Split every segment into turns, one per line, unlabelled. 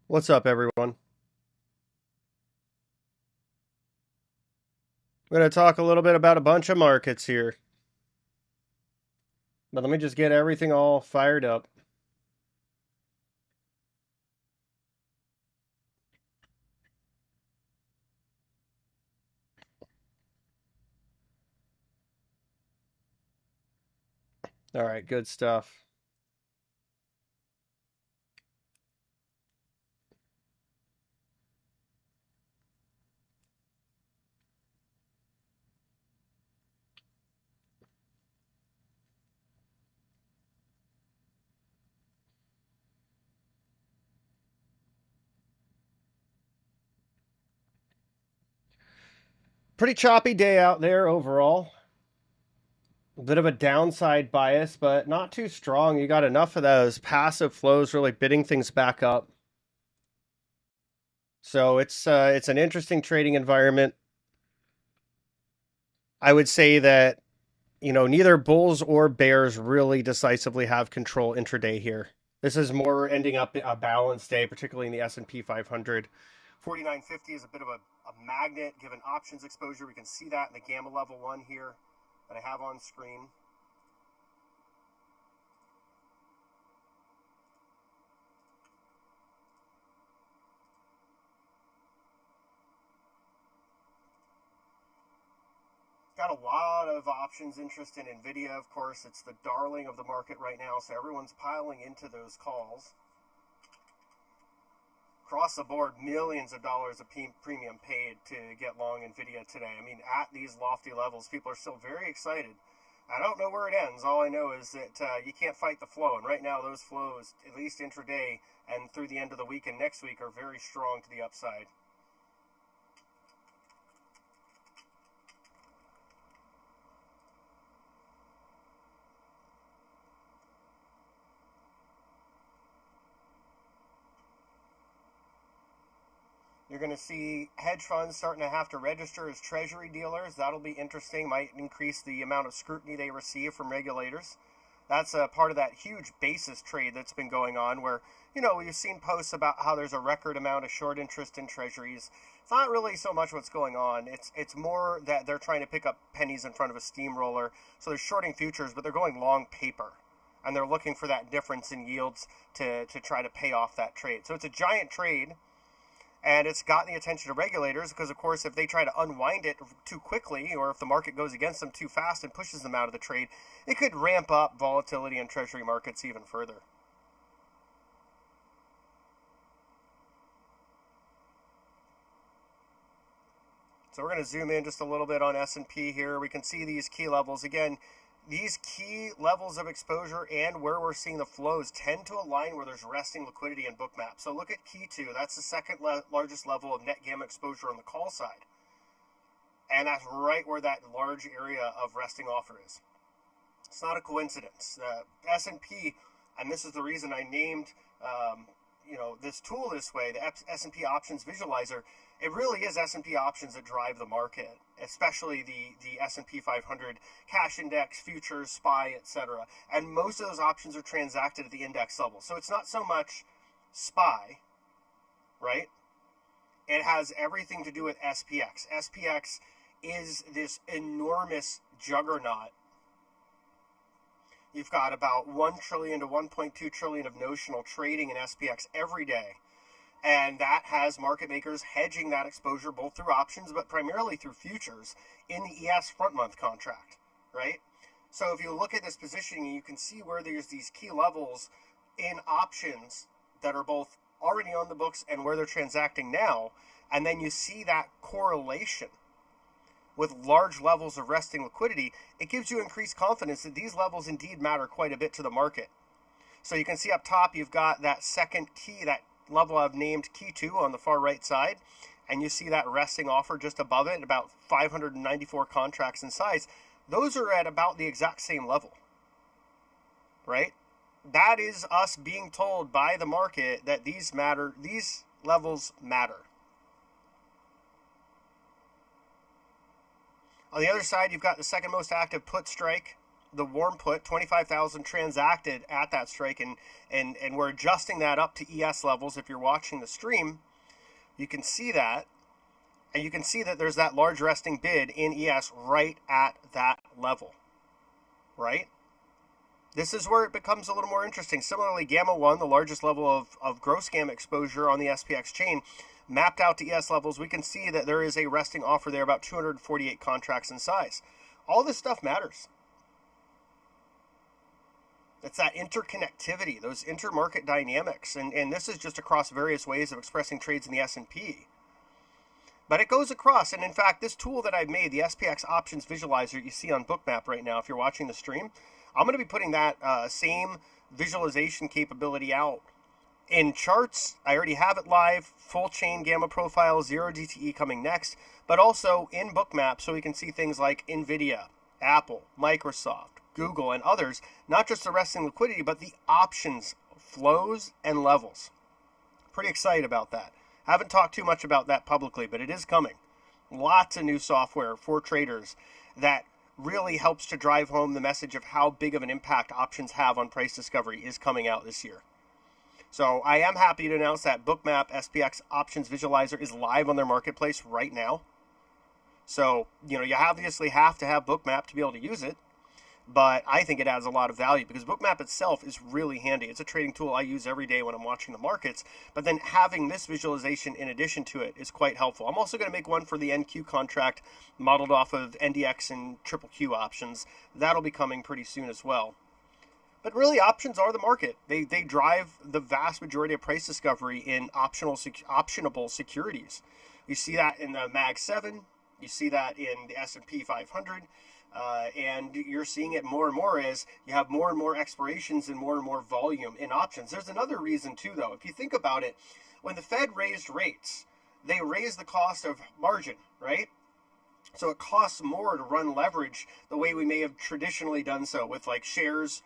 What's up, everyone? We're going to talk a little bit about a bunch of markets here. But let me just get everything all fired up. All right, good stuff. Pretty choppy day out there overall. A bit of a downside bias, but not too strong. You got enough of those passive flows really bidding things back up. So it's an interesting trading environment. I would say that neither bulls or bears really decisively have control intraday here. This is more ending up a balanced day, particularly in the S&P 500. 4950 is a bit of a magnet given options exposure. We can see that in the gamma level 1 here that I have on screen. Got a lot of options interest in NVIDIA, of course. It's the darling of the market right now, so everyone's piling into those calls. Across the board, millions of dollars of premium paid to get long NVIDIA today. I mean, at these lofty levels, people are still very excited. I don't know where it ends. All I know is that you can't fight the flow, and right now those flows, at least intraday and through the end of the week and next week, are very strong to the upside. You're going to see hedge funds starting to have to register as treasury dealers. That'll be interesting. Might increase the amount of scrutiny they receive from regulators. That's a part of that huge basis trade that's been going on where, we've seen posts about how there's a record amount of short interest in treasuries. It's not really so much what's going on. It's more that they're trying to pick up pennies in front of a steamroller. So they're shorting futures, but they're going long paper. And they're looking for that difference in yields to try to pay off that trade. So it's a giant trade. And it's gotten the attention of regulators because, of course, if they try to unwind it too quickly or if the market goes against them too fast and pushes them out of the trade, it could ramp up volatility in treasury markets even further. So we're going to zoom in just a little bit on S&P here. We can see these key levels. Again, these key levels of exposure and where we're seeing the flows tend to align where there's resting liquidity in Bookmap. So look at key 2. That's the second largest level of net gamma exposure on the call side. And that's right where that large area of resting offer is. It's not a coincidence. The S&P, and this is the reason I named this tool this way, the S&P Options Visualizer. It really is S&P options that drive the market, especially the S&P 500 cash index, futures, SPY, etc. And most of those options are transacted at the index level. So it's not so much SPY, right? It has everything to do with SPX. SPX is this enormous juggernaut. You've got about 1 trillion to 1.2 trillion of notional trading in SPX every day. And that has market makers hedging that exposure both through options, but primarily through futures in the ES front month contract, right? So if you look at this positioning, you can see where there's these key levels in options that are both already on the books and where they're transacting now. And then you see that correlation with large levels of resting liquidity. It gives you increased confidence that these levels indeed matter quite a bit to the market. So you can see up top, you've got that second key, that level I've named key 2 on the far right side. And you see that resting offer just above it, about 594 contracts in size. Those are at about the exact same level, right? That is us being told by the market that these matter, these levels matter. On the other side, you've got the second most active put strike, the warm put, 25,000 transacted at that strike, and we're adjusting that up to ES levels. If you're watching the stream, you can see that, and you can see that there's that large resting bid in ES right at that level, right? This is where it becomes a little more interesting. Similarly, Gamma 1, the largest level of gross gamma exposure on the SPX chain, mapped out to ES levels, we can see that there is a resting offer there, about 248 contracts in size. All this stuff matters. It's that interconnectivity, those intermarket dynamics, and this is just across various ways of expressing trades in the S&P. But it goes across, and in fact, this tool that I've made, the SPX Options Visualizer you see on Bookmap right now, if you're watching the stream, I'm going to be putting that same visualization capability out in charts. I already have it live, full chain gamma profile, 0 DTE coming next, but also in Bookmap so we can see things like NVIDIA, Apple, Microsoft, Google, and others, not just the resting liquidity, but the options, flows, and levels. Pretty excited about that. Haven't talked too much about that publicly, but it is coming. Lots of new software for traders that really helps to drive home the message of how big of an impact options have on price discovery is coming out this year. So I am happy to announce that Bookmap SPX Options Visualizer is live on their marketplace right now. So, you obviously have to have Bookmap to be able to use it, but I think it adds a lot of value because Bookmap itself is really handy. It's a trading tool I use every day when I'm watching the markets, but then having this visualization in addition to it is quite helpful. I'm also going to make one for the NQ contract modeled off of NDX and Triple Q options. That'll be coming pretty soon as well. But really, options are the market. They drive the vast majority of price discovery in optionable securities. You see that in the Mag 7. You see that in the S&P 500. And you're seeing it more and more as you have more and more expirations and more volume in options. There's another reason too, though. If you think about it, when the Fed raised rates, they raised the cost of margin, right? So it costs more to run leverage the way we may have traditionally done so with like shares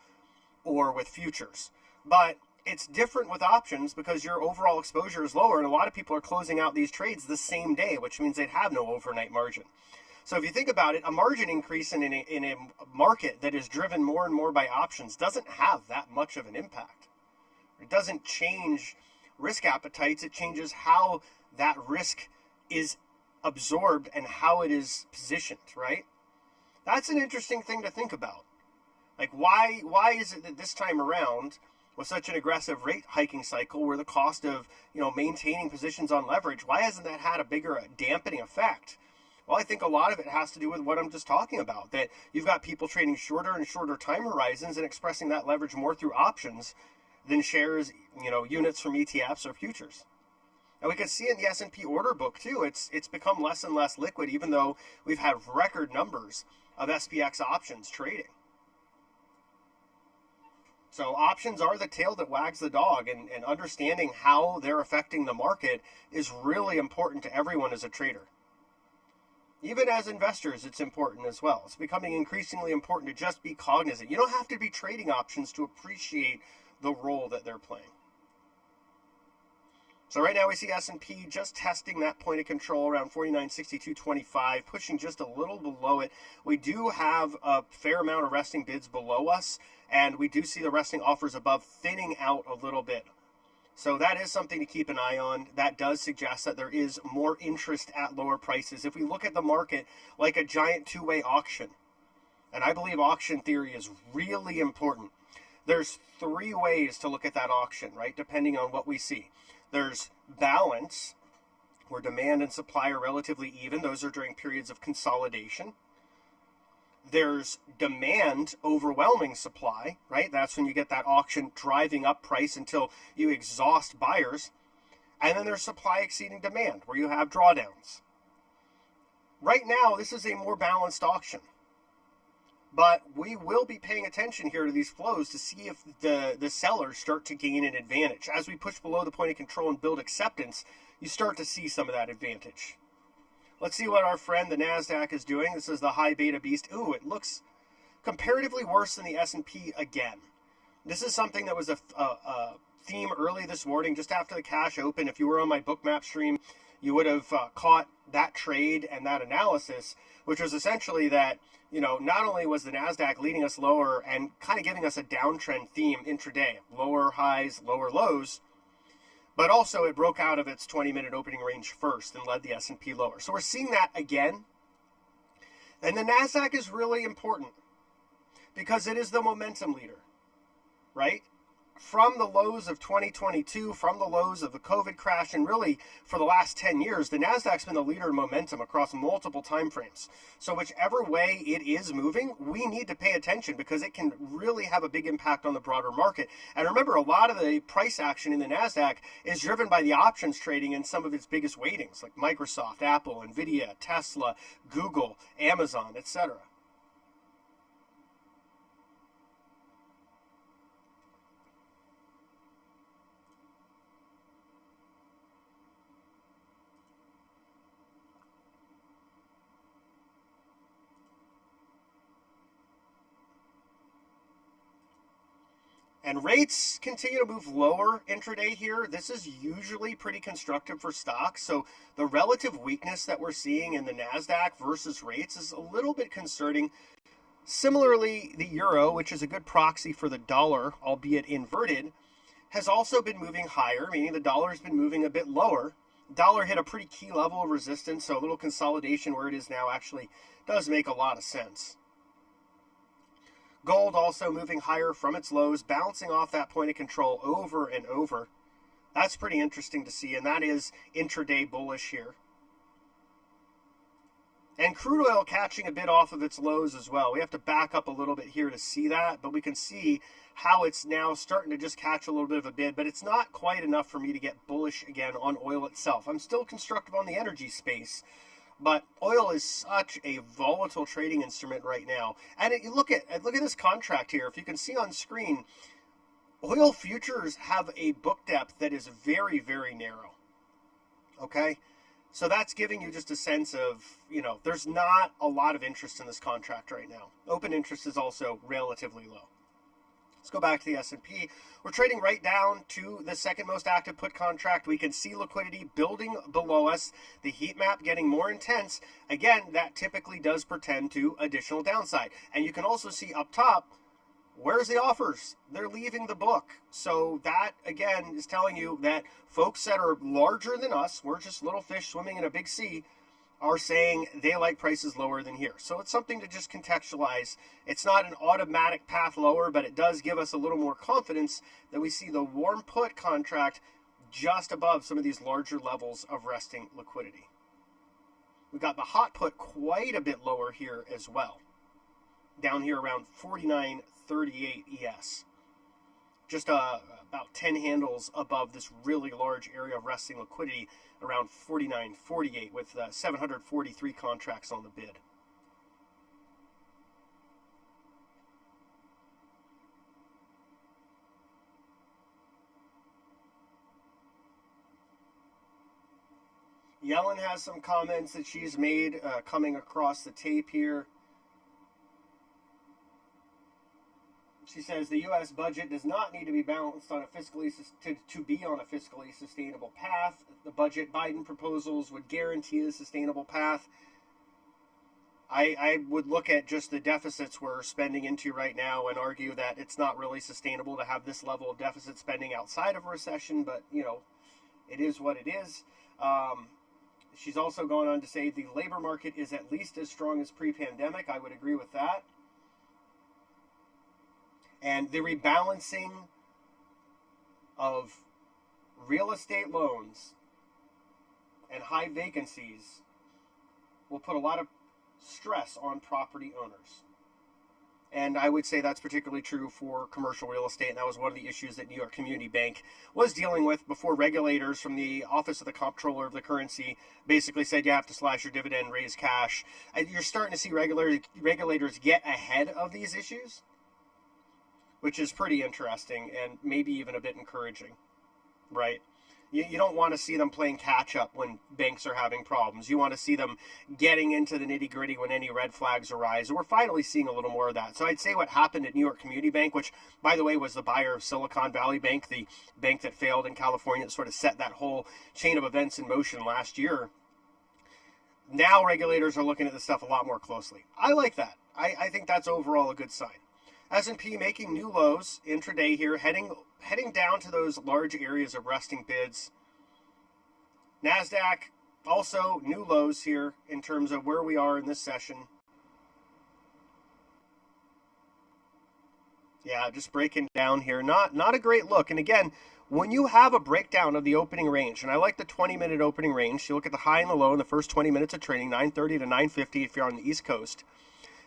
or with futures. But it's different with options because your overall exposure is lower, and a lot of people are closing out these trades the same day, which means they'd have no overnight margin. So if you think about it, a margin increase in a market that is driven more and more by options doesn't have that much of an impact. It doesn't change risk appetites. It changes how that risk is absorbed and how it is positioned, right? That's an interesting thing to think about. Like, why is it that this time around, with such an aggressive rate hiking cycle where the cost of, maintaining positions on leverage, why hasn't that had a bigger dampening effect? Well, I think a lot of it has to do with what I'm just talking about, that you've got people trading shorter and shorter time horizons and expressing that leverage more through options than shares, units from ETFs or futures. And we can see in the S&P order book too, it's become less and less liquid, even though we've had record numbers of SPX options trading. So options are the tail that wags the dog, and understanding how they're affecting the market is really important to everyone as a trader. Even as investors, it's important as well. It's becoming increasingly important to just be cognizant. You don't have to be trading options to appreciate the role that they're playing. So right now we see S&P just testing that point of control around 49.6225, pushing just a little below it. We do have a fair amount of resting bids below us, and we do see the resting offers above thinning out a little bit. So that is something to keep an eye on. That does suggest that there is more interest at lower prices. If we look at the market like a giant two-way auction, and I believe auction theory is really important. There's three ways to look at that auction, right, depending on what we see. There's balance, where demand and supply are relatively even. Those are during periods of consolidation. There's demand overwhelming supply, right? That's when you get that auction driving up price until you exhaust buyers. And then there's supply exceeding demand, where you have drawdowns. Right now, this is a more balanced auction. But we will be paying attention here to these flows to see if the sellers start to gain an advantage. As we push below the point of control and build acceptance, you start to see some of that advantage. Let's see what our friend, the NASDAQ, is doing. This is the high beta beast. Ooh, it looks comparatively worse than the S&P again. This is something that was a theme early this morning, just after the cash open. If you were on my Bookmap stream, you would have caught that trade and that analysis, which was essentially that, not only was the NASDAQ leading us lower and kind of giving us a downtrend theme intraday, lower highs, lower lows, but also it broke out of its 20-minute opening range first and led the S&P lower. So we're seeing that again. And the NASDAQ is really important because it is the momentum leader, right? From the lows of 2022, from the lows of the COVID crash, and really for the last 10 years, the NASDAQ's been the leader in momentum across multiple time frames. So whichever way it is moving, we need to pay attention because it can really have a big impact on the broader market. And remember, a lot of the price action in the NASDAQ is driven by the options trading in some of its biggest weightings, like Microsoft, Apple, Nvidia, Tesla, Google, Amazon, etc. And rates continue to move lower intraday here. This is usually pretty constructive for stocks. So the relative weakness that we're seeing in the NASDAQ versus rates is a little bit concerning. Similarly, the euro, which is a good proxy for the dollar, albeit inverted, has also been moving higher, meaning the dollar has been moving a bit lower. Dollar hit a pretty key level of resistance, so a little consolidation where it is now actually does make a lot of sense. Gold also moving higher from its lows, bouncing off that point of control over and over. That's pretty interesting to see, and that is intraday bullish here. And crude oil catching a bit off of its lows as well. We have to back up a little bit here to see that, but we can see how it's now starting to just catch a little bit of a bid, but it's not quite enough for me to get bullish again on oil itself. I'm still constructive on the energy space, but oil is such a volatile trading instrument right now. And look at this contract here. If you can see on screen, oil futures have a book depth that is very, very narrow. Okay? So that's giving you just a sense of, there's not a lot of interest in this contract right now. Open interest is also relatively low. Let's go back to the S&P. We're trading right down to the second most active put contract. We can see liquidity building below us, the heat map getting more intense. Again, that typically does portend to additional downside. And you can also see up top, where's the offers? They're leaving the book. So that, again, is telling you that folks that are larger than us, we're just little fish swimming in a big sea, are saying they like prices lower than here. So it's something to just contextualize. It's not an automatic path lower, but it does give us a little more confidence that we see the warm put contract just above some of these larger levels of resting liquidity. We got the hot put quite a bit lower here as well. Down here around 49.38 ES. Just about 10 handles above this really large area of resting liquidity, around 49.48 with 743 contracts on the bid. Yellen has some comments that she's made coming across the tape here. She says the U.S. budget does not need to be balanced on a fiscally to be on a fiscally sustainable path. The budget Biden proposals would guarantee a sustainable path. I would look at just the deficits we're spending into right now and argue that it's not really sustainable to have this level of deficit spending outside of a recession, but, it is what it is. She's also gone on to say the labor market is at least as strong as pre-pandemic. I would agree with that. And the rebalancing of real estate loans and high vacancies will put a lot of stress on property owners. And I would say that's particularly true for commercial real estate. And that was one of the issues that New York Community Bank was dealing with before regulators from the Office of the Comptroller of the Currency basically said you have to slash your dividend, raise cash. And you're starting to see regulators get ahead of these issues, which is pretty interesting and maybe even a bit encouraging, right? You don't want to see them playing catch up when banks are having problems. You want to see them getting into the nitty gritty when any red flags arise. And we're finally seeing a little more of that. So I'd say what happened at New York Community Bank, which, by the way, was the buyer of Silicon Valley Bank, the bank that failed in California, that sort of set that whole chain of events in motion last year. Now regulators are looking at this stuff a lot more closely. I like that. I think that's overall a good sign. S&P making new lows intraday here, heading down to those large areas of resting bids. NASDAQ also new lows here in terms of where we are in this session. Yeah, just breaking down here. Not a great look. And again, when you have a breakdown of the opening range, and I like the 20-minute opening range, you look at the high and the low in the first 20 minutes of trading, 9:30 to 9:50 if you're on the East Coast.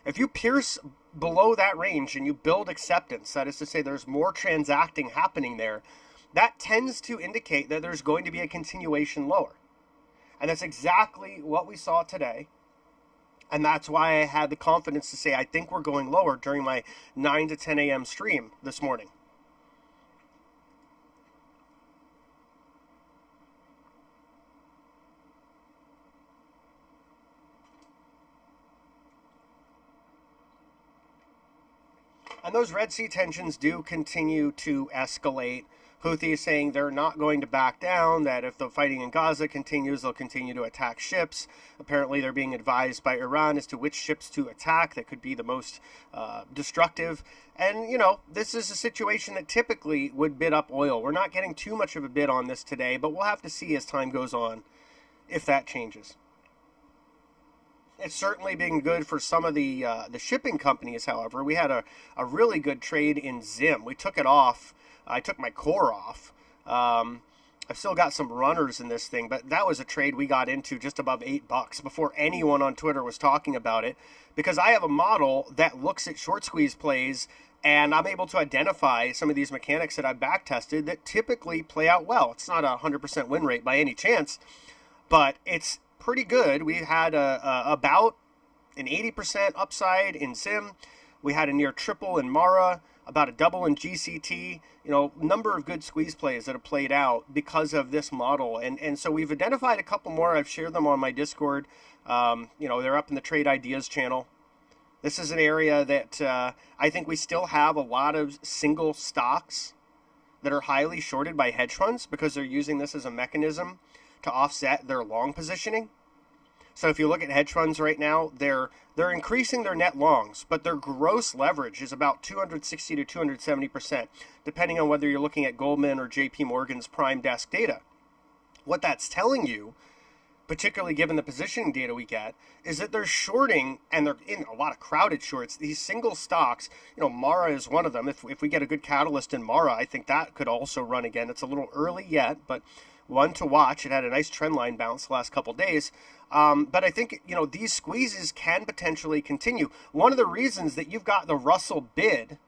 If you pierce below that range and you build acceptance, that is to say there's more transacting happening there, that tends to indicate that there's going to be a continuation lower. And that's exactly what we saw today. And that's why I had the confidence to say I think we're going lower during my 9 to 10 a.m. stream this morning. And those Red Sea tensions do continue to escalate. Houthi is saying they're not going to back down, that if the fighting in Gaza continues, they'll continue to attack ships. Apparently, they're being advised by Iran as to which ships to attack that could be the most destructive. And, you know, this is a situation that typically would bid up oil. We're not getting too much of a bid on this today, but we'll have to see as time goes on if that changes. It's certainly been good for some of the shipping companies, however. We had a really good trade in Zim. We took it off. I took my core off. I've still got some runners in this thing, but that was a trade we got into just above $8 before anyone on Twitter was talking about it, because I have a model that looks at short squeeze plays, and I'm able to identify some of these mechanics that I've back tested that typically play out well. It's not a 100% win rate by any chance, but it's pretty good. We had about an 80% upside in Zim. We had a near triple in Mara, about a double in GCT. You know, number of good squeeze plays that have played out because of this model. And so we've identified a couple more. I've shared them on my Discord. You know, they're up in the Trade Ideas channel. This is an area that I think we still have a lot of single stocks that are highly shorted by hedge funds because they're using this as a mechanism to offset their long positioning. So if you look at hedge funds right now, they're increasing their net longs, but their gross leverage is about 260 to 270%, depending on whether you're looking at Goldman or JP Morgan's prime desk data. What that's telling you, particularly given the positioning data we get, is that they're shorting, and they're in a lot of crowded shorts, these single stocks. You know, Mara is one of them. If we get a good catalyst in Mara, I think that could also run again. It's a little early yet, but one to watch. It had a nice trend line bounce the last couple of days. But I think, you know, these squeezes can potentially continue. One of the reasons that you've got the Russell bid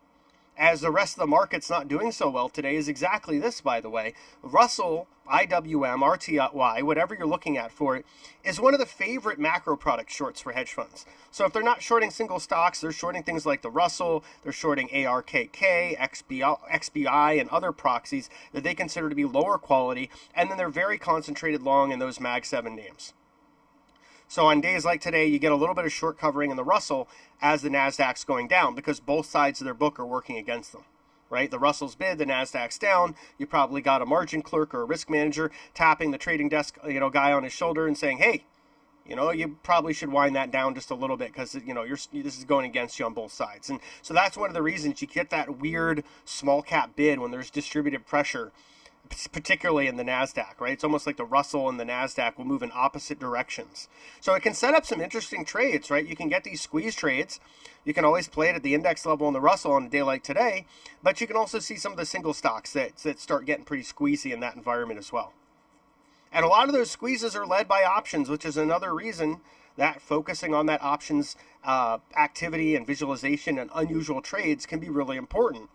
as the rest of the market's not doing so well today is exactly this, by the way. Russell, IWM, RTY, whatever you're looking at for it, is one of the favorite macro product shorts for hedge funds. So if they're not shorting single stocks, they're shorting things like the Russell, they're shorting ARKK, XBI, and other proxies that they consider to be lower quality, and then they're very concentrated long in those Mag 7 names. So on days like today, you get a little bit of short covering in the Russell as the NASDAQ's going down because both sides of their book are working against them, right? The Russell's bid, the NASDAQ's down. You probably got a margin clerk or a risk manager tapping the trading desk, guy on his shoulder and saying, hey, you probably should wind that down just a little bit because, this is going against you on both sides. And so that's one of the reasons you get that weird small cap bid when there's distributed pressure particularly in the NASDAQ, right? It's almost like the Russell and the NASDAQ will move in opposite directions. So it can set up some interesting trades, right? You can get these squeeze trades. You can always play it at the index level in the Russell on a day like today, but you can also see some of the single stocks that start getting pretty squeezy in that environment as well. And a lot of those squeezes are led by options, which is another reason that focusing on that options activity and visualization and unusual trades can be really important.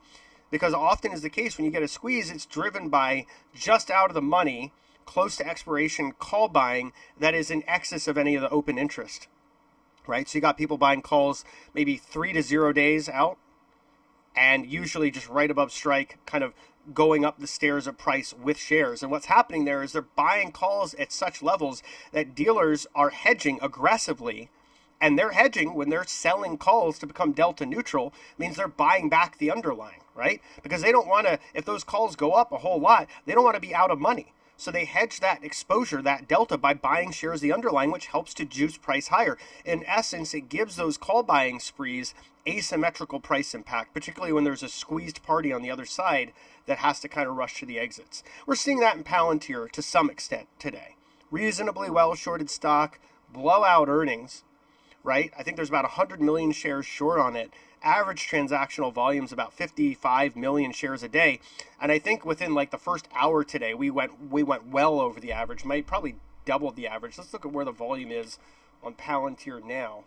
Because often is the case when you get a squeeze, it's driven by just out of the money, close to expiration call buying that is in excess of any of the open interest, right? So you got people buying calls maybe 3 to 0 days out, and usually just right above strike, kind of going up the stairs of price with shares. And what's happening there is they're buying calls at such levels that dealers are hedging aggressively. And they're hedging when they're selling calls to become delta neutral, means they're buying back the underlying, right? Because they don't want to, if those calls go up a whole lot, they don't want to be out of money. So they hedge that exposure, that delta, by buying shares of the underlying, which helps to juice price higher. In essence, it gives those call buying sprees asymmetrical price impact, particularly when there's a squeezed party on the other side that has to kind of rush to the exits. We're seeing that in Palantir to some extent today. Reasonably well shorted stock, blowout earnings, right? I think there's about 100 million shares short on it. Average transactional volume is about 55 million shares a day. And I think within like the first hour today, we went well over the average, might probably double the average. Let's look at where the volume is on Palantir now.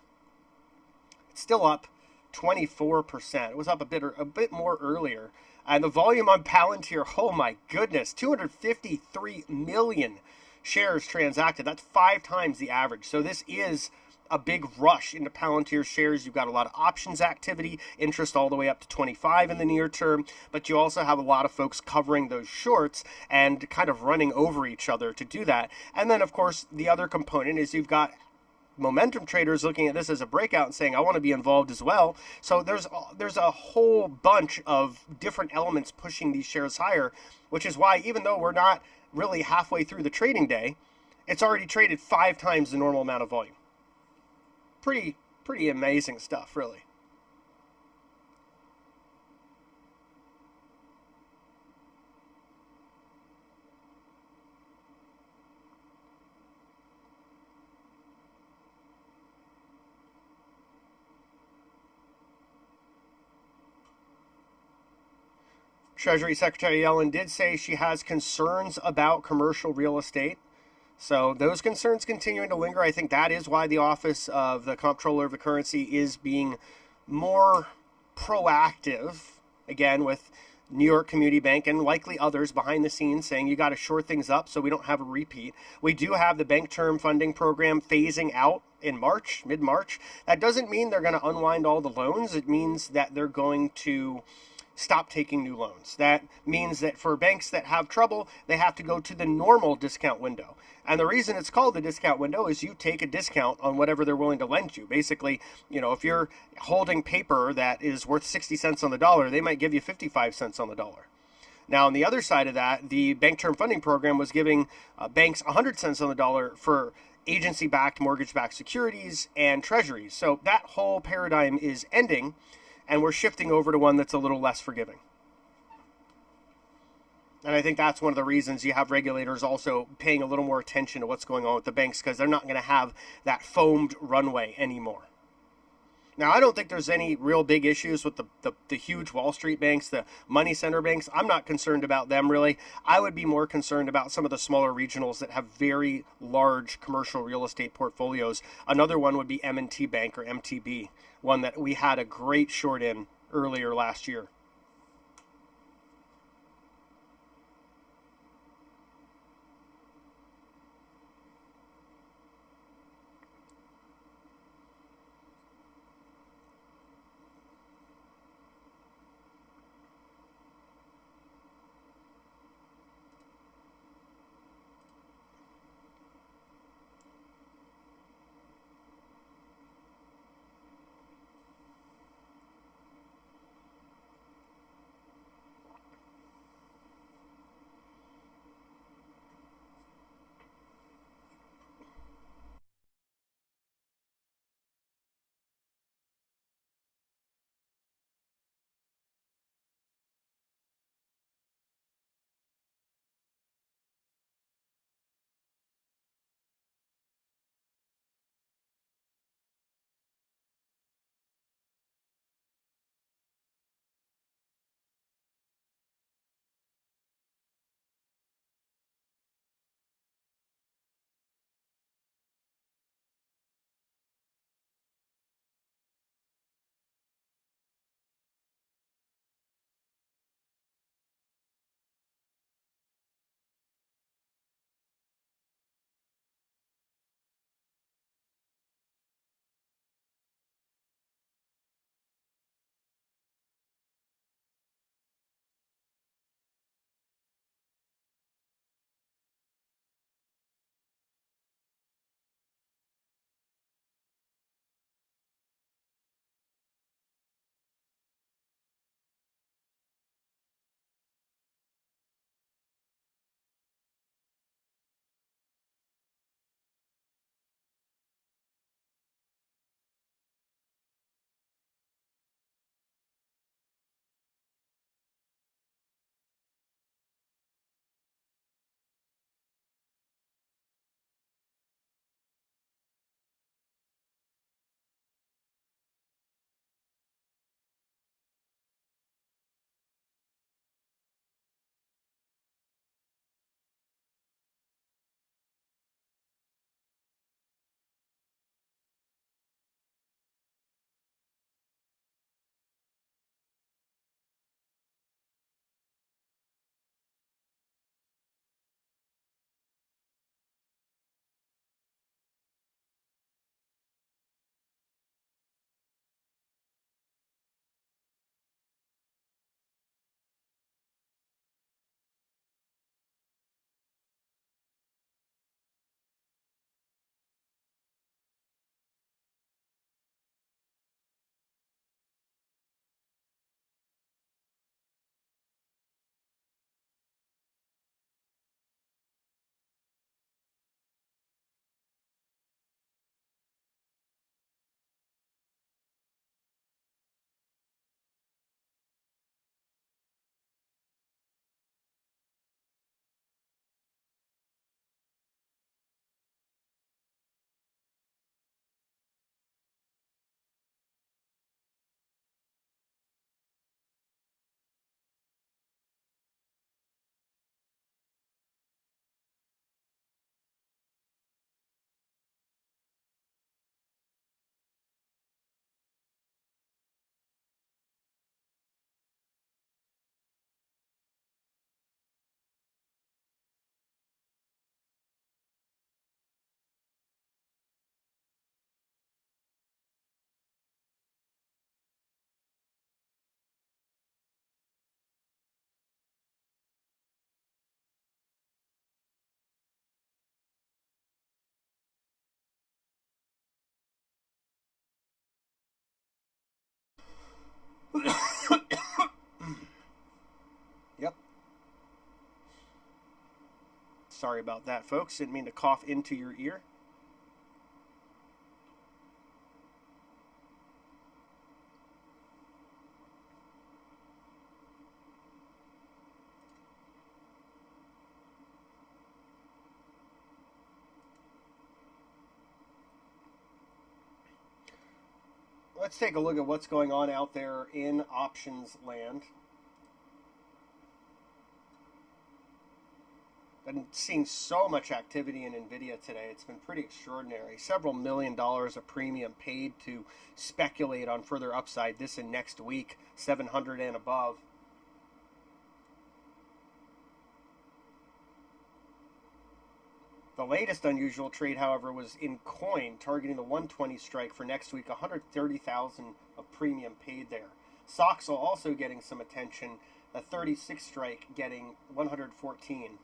It's still up 24%. It was up a bit more earlier. And the volume on Palantir, oh my goodness, 253 million shares transacted. That's 5 times the average. So this is a big rush into Palantir shares. You've got a lot of options activity, interest all the way up to 25 in the near term, but you also have a lot of folks covering those shorts and kind of running over each other to do that. And then, of course, the other component is you've got momentum traders looking at this as a breakout and saying, I want to be involved as well. So there's a whole bunch of different elements pushing these shares higher, which is why even though we're not really halfway through the trading day, it's already traded 5 times the normal amount of volume. Pretty amazing stuff, really. Treasury Secretary Yellen did say she has concerns about commercial real estate. So those concerns continuing to linger. I think that is why the Office of the Comptroller of the Currency is being more proactive, again, with New York Community Bank and likely others behind the scenes saying you got to shore things up so we don't have a repeat. We do have the bank term funding program phasing out in March, mid-March. That doesn't mean they're going to unwind all the loans. It means that they're going to stop taking new loans. That means that for banks that have trouble, they have to go to the normal discount window. And the reason it's called the discount window is you take a discount on whatever they're willing to lend you. Basically, if you're holding paper that is worth 60 cents on the dollar, they might give you 55 cents on the dollar. Now, on the other side of that, the Bank Term Funding Program was giving banks 100 cents on the dollar for agency-backed, mortgage-backed securities and treasuries. So that whole paradigm is ending, and we're shifting over to one that's a little less forgiving. And I think that's one of the reasons you have regulators also paying a little more attention to what's going on with the banks, because they're not going to have that foamed runway anymore. Now, I don't think there's any real big issues with the huge Wall Street banks, the money center banks. I'm not concerned about them, really. I would be more concerned about some of the smaller regionals that have very large commercial real estate portfolios. Another one would be M&T Bank, or MTB, one that we had a great short in earlier last year. Yep. Sorry about that, folks. Didn't mean to cough into your ear. Let's take a look at what's going on out there in options land. Been seeing so much activity in NVIDIA today. It's been pretty extraordinary. Several $1 million of premium paid to speculate on further upside this and next week, 700 and above. The latest unusual trade, however, was in coin, targeting the 120 strike for next week, 130,000 of premium paid there. Soxel also getting some attention, the 36 strike getting 114.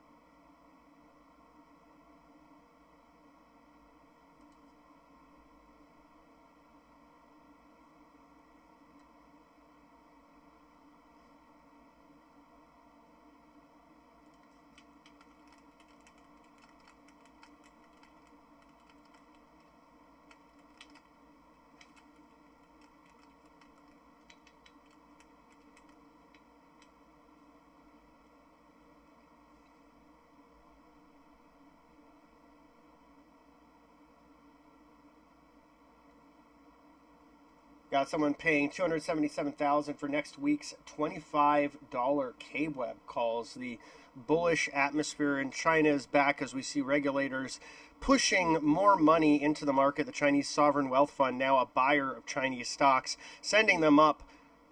Got someone paying $277,000 for next week's $25 K-Web calls. The bullish atmosphere in China is back as we see regulators pushing more money into the market. The Chinese Sovereign Wealth Fund, now a buyer of Chinese stocks, sending them up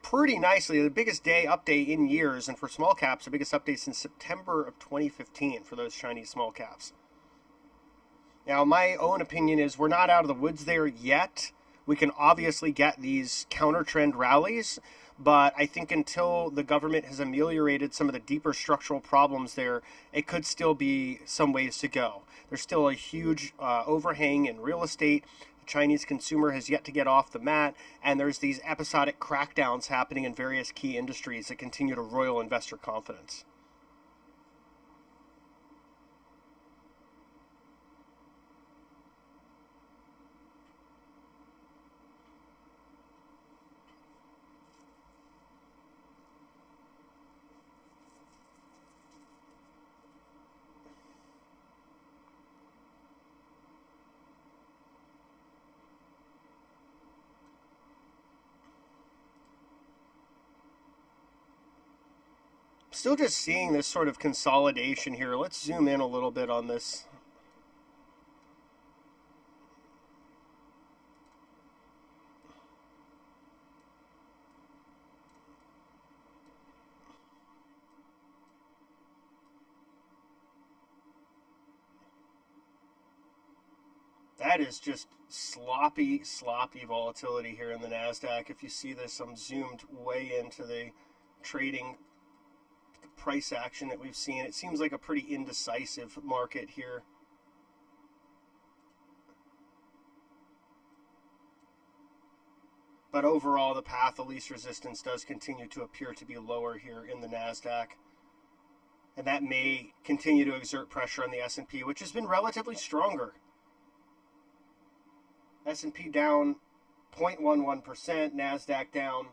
pretty nicely. The biggest day update in years, and for small caps, the biggest update since September of 2015 for those Chinese small caps. Now, my own opinion is we're not out of the woods there yet. We can obviously get these counter-trend rallies, but I think until the government has ameliorated some of the deeper structural problems there, it could still be some ways to go. There's still a huge overhang in real estate. The Chinese consumer has yet to get off the mat, and there's these episodic crackdowns happening in various key industries that continue to roil investor confidence. Still just seeing this sort of consolidation here. Let's zoom in a little bit on this. That is just sloppy volatility here in the NASDAQ. If you see this, I'm zoomed way into the trading price action that we've seen. It seems like a pretty indecisive market here. But overall, the path of least resistance does continue to appear to be lower here in the NASDAQ. And that may continue to exert pressure on the S&P, which has been relatively stronger. S&P down 0.11%, NASDAQ down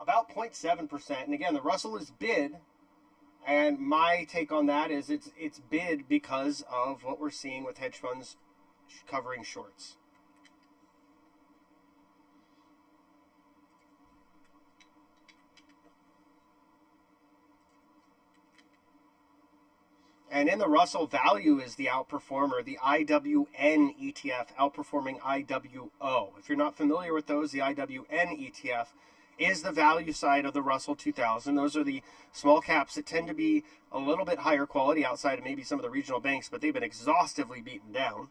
about 0.7%. And again, the Russell is bid. And my take on that is it's bid because of what we're seeing with hedge funds covering shorts. And in the Russell, value is the outperformer, the IWN ETF outperforming IWO. If you're not familiar with those, the IWN ETF is the value side of the Russell 2000. Those are the small caps that tend to be a little bit higher quality outside of maybe some of the regional banks, but they've been exhaustively beaten down.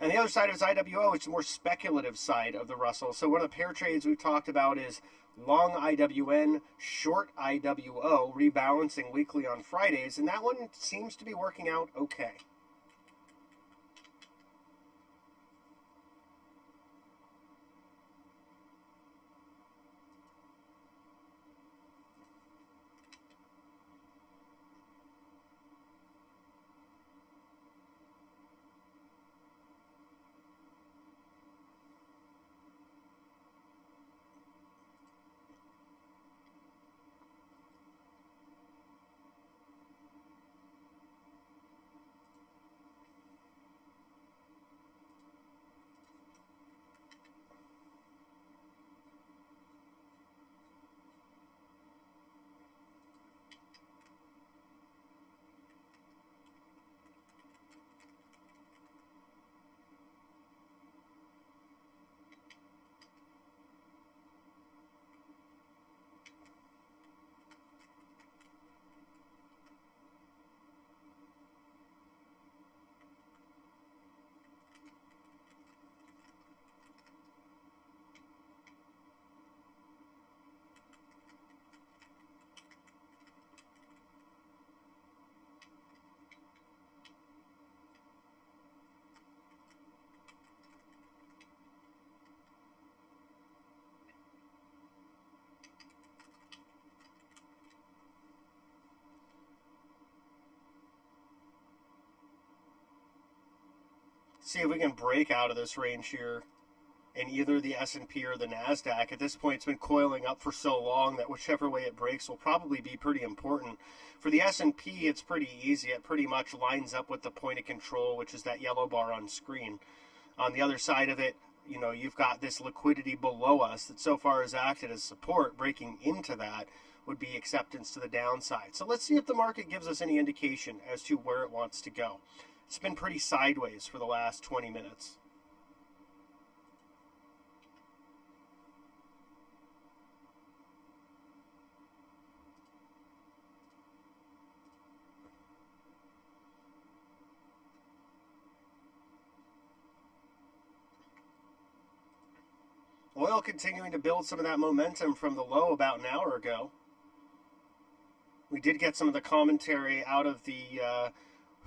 And the other side is IWO, which is the more speculative side of the Russell. So one of the pair trades we've talked about is long IWN, short IWO, rebalancing weekly on Fridays, and that one seems to be working out okay. See if we can break out of this range here in either the S&P or the NASDAQ. At this point, it's been coiling up for so long that whichever way it breaks will probably be pretty important. For the S&P, it's pretty easy. It pretty much lines up with the point of control, which is that yellow bar on screen. On the other side of it, you know, you've got this liquidity below us that so far has acted as support. Breaking into that would be acceptance to the downside. So let's see if the market gives us any indication as to where it wants to go. It's been pretty sideways for the last 20 minutes. Oil continuing to build some of that momentum from the low about an hour ago. We did get some of the commentary out of the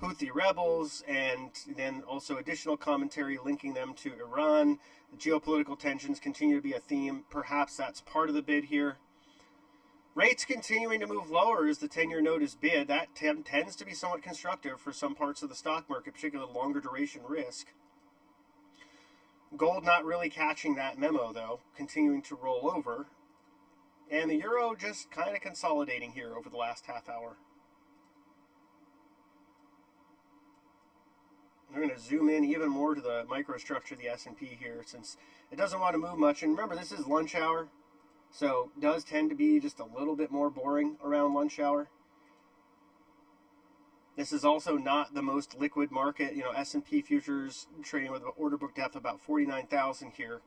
Houthi rebels, and then also additional commentary linking them to Iran. The geopolitical tensions continue to be a theme. Perhaps that's part of the bid here. Rates continuing to move lower as the 10-year note is bid. That tends to be somewhat constructive for some parts of the stock market, particularly longer duration risk. Gold not really catching that memo, though, continuing to roll over. And the euro just kind of consolidating here over the last half hour. We're going to zoom in even more to the microstructure of the S&P here, since it doesn't want to move much. And remember, this is lunch hour, so it does tend to be just a little bit more boring around lunch hour. This is also not the most liquid market. You know, S&P futures trading with an order book depth of about 49,000 here.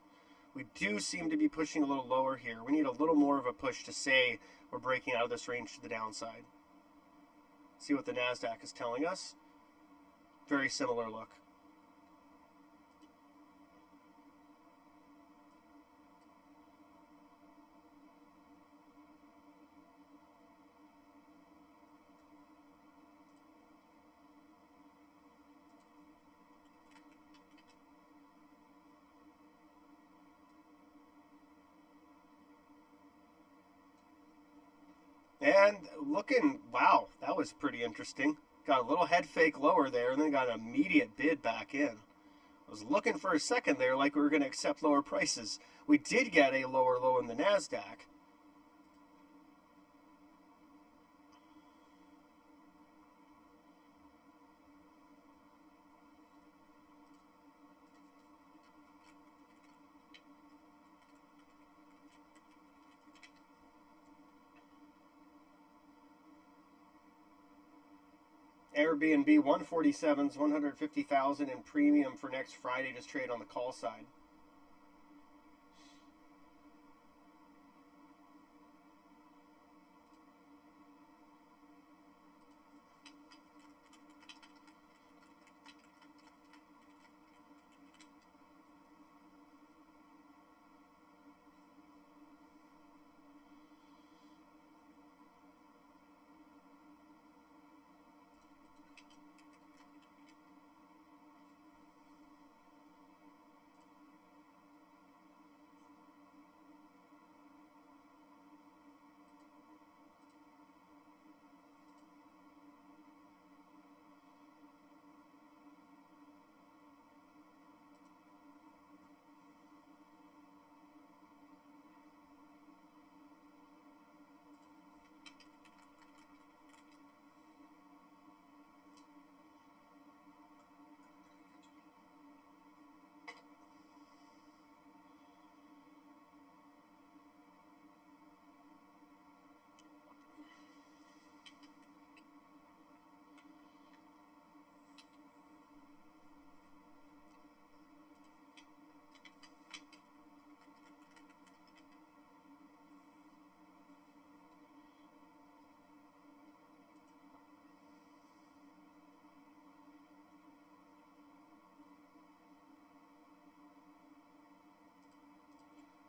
We do seem to be pushing a little lower here. We need a little more of a push to say we're breaking out of this range to the downside. See what the NASDAQ is telling us. Very similar look. And looking, wow, that was pretty interesting. Got a little head fake lower there, and then got an immediate bid back in. I was looking for a second there like we were going to accept lower prices. We did get a lower low in the NASDAQ. Airbnb 147s, 150,000 in premium for next Friday. Just trade on the call side.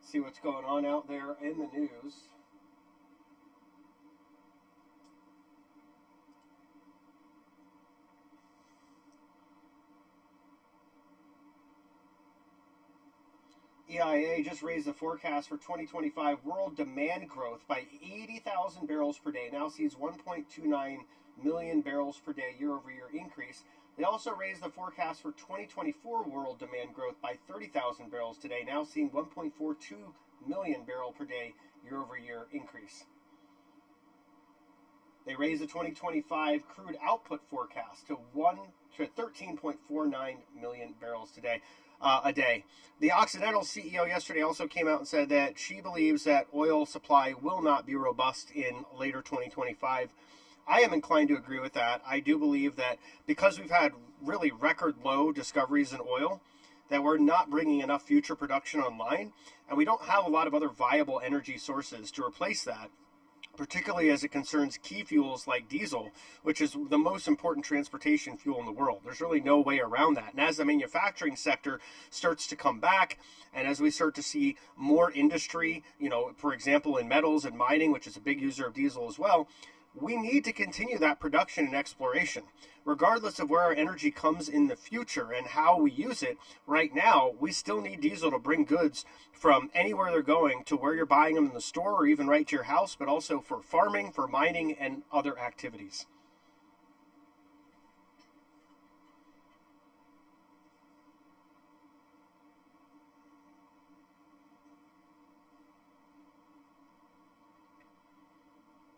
See what's going on out there in the news. EIA just raised the forecast for 2025 world demand growth by 80,000 barrels per day. Now sees 1.29 million barrels per day year-over-year increase. They also raised the forecast for 2024 world demand growth by 30,000 barrels today, now seeing 1.42 million barrel per day year-over-year increase. They raised the 2025 crude output forecast to 13.49 million barrels a day. The Occidental CEO yesterday also came out and said that she believes that oil supply will not be robust in later 2025. I am inclined to agree with that. I do believe that because we've had really record low discoveries in oil, that we're not bringing enough future production online, and we don't have a lot of other viable energy sources to replace that, particularly as it concerns key fuels like diesel, which is the most important transportation fuel in the world. There's really no way around that. And as the manufacturing sector starts to come back, and as we start to see more industry, for example, in metals and mining, which is a big user of diesel as well, we need to continue that production and exploration. Regardless of where our energy comes in the future and how we use it, right now, we still need diesel to bring goods from anywhere they're going to where you're buying them in the store or even right to your house, but also for farming, for mining, and other activities.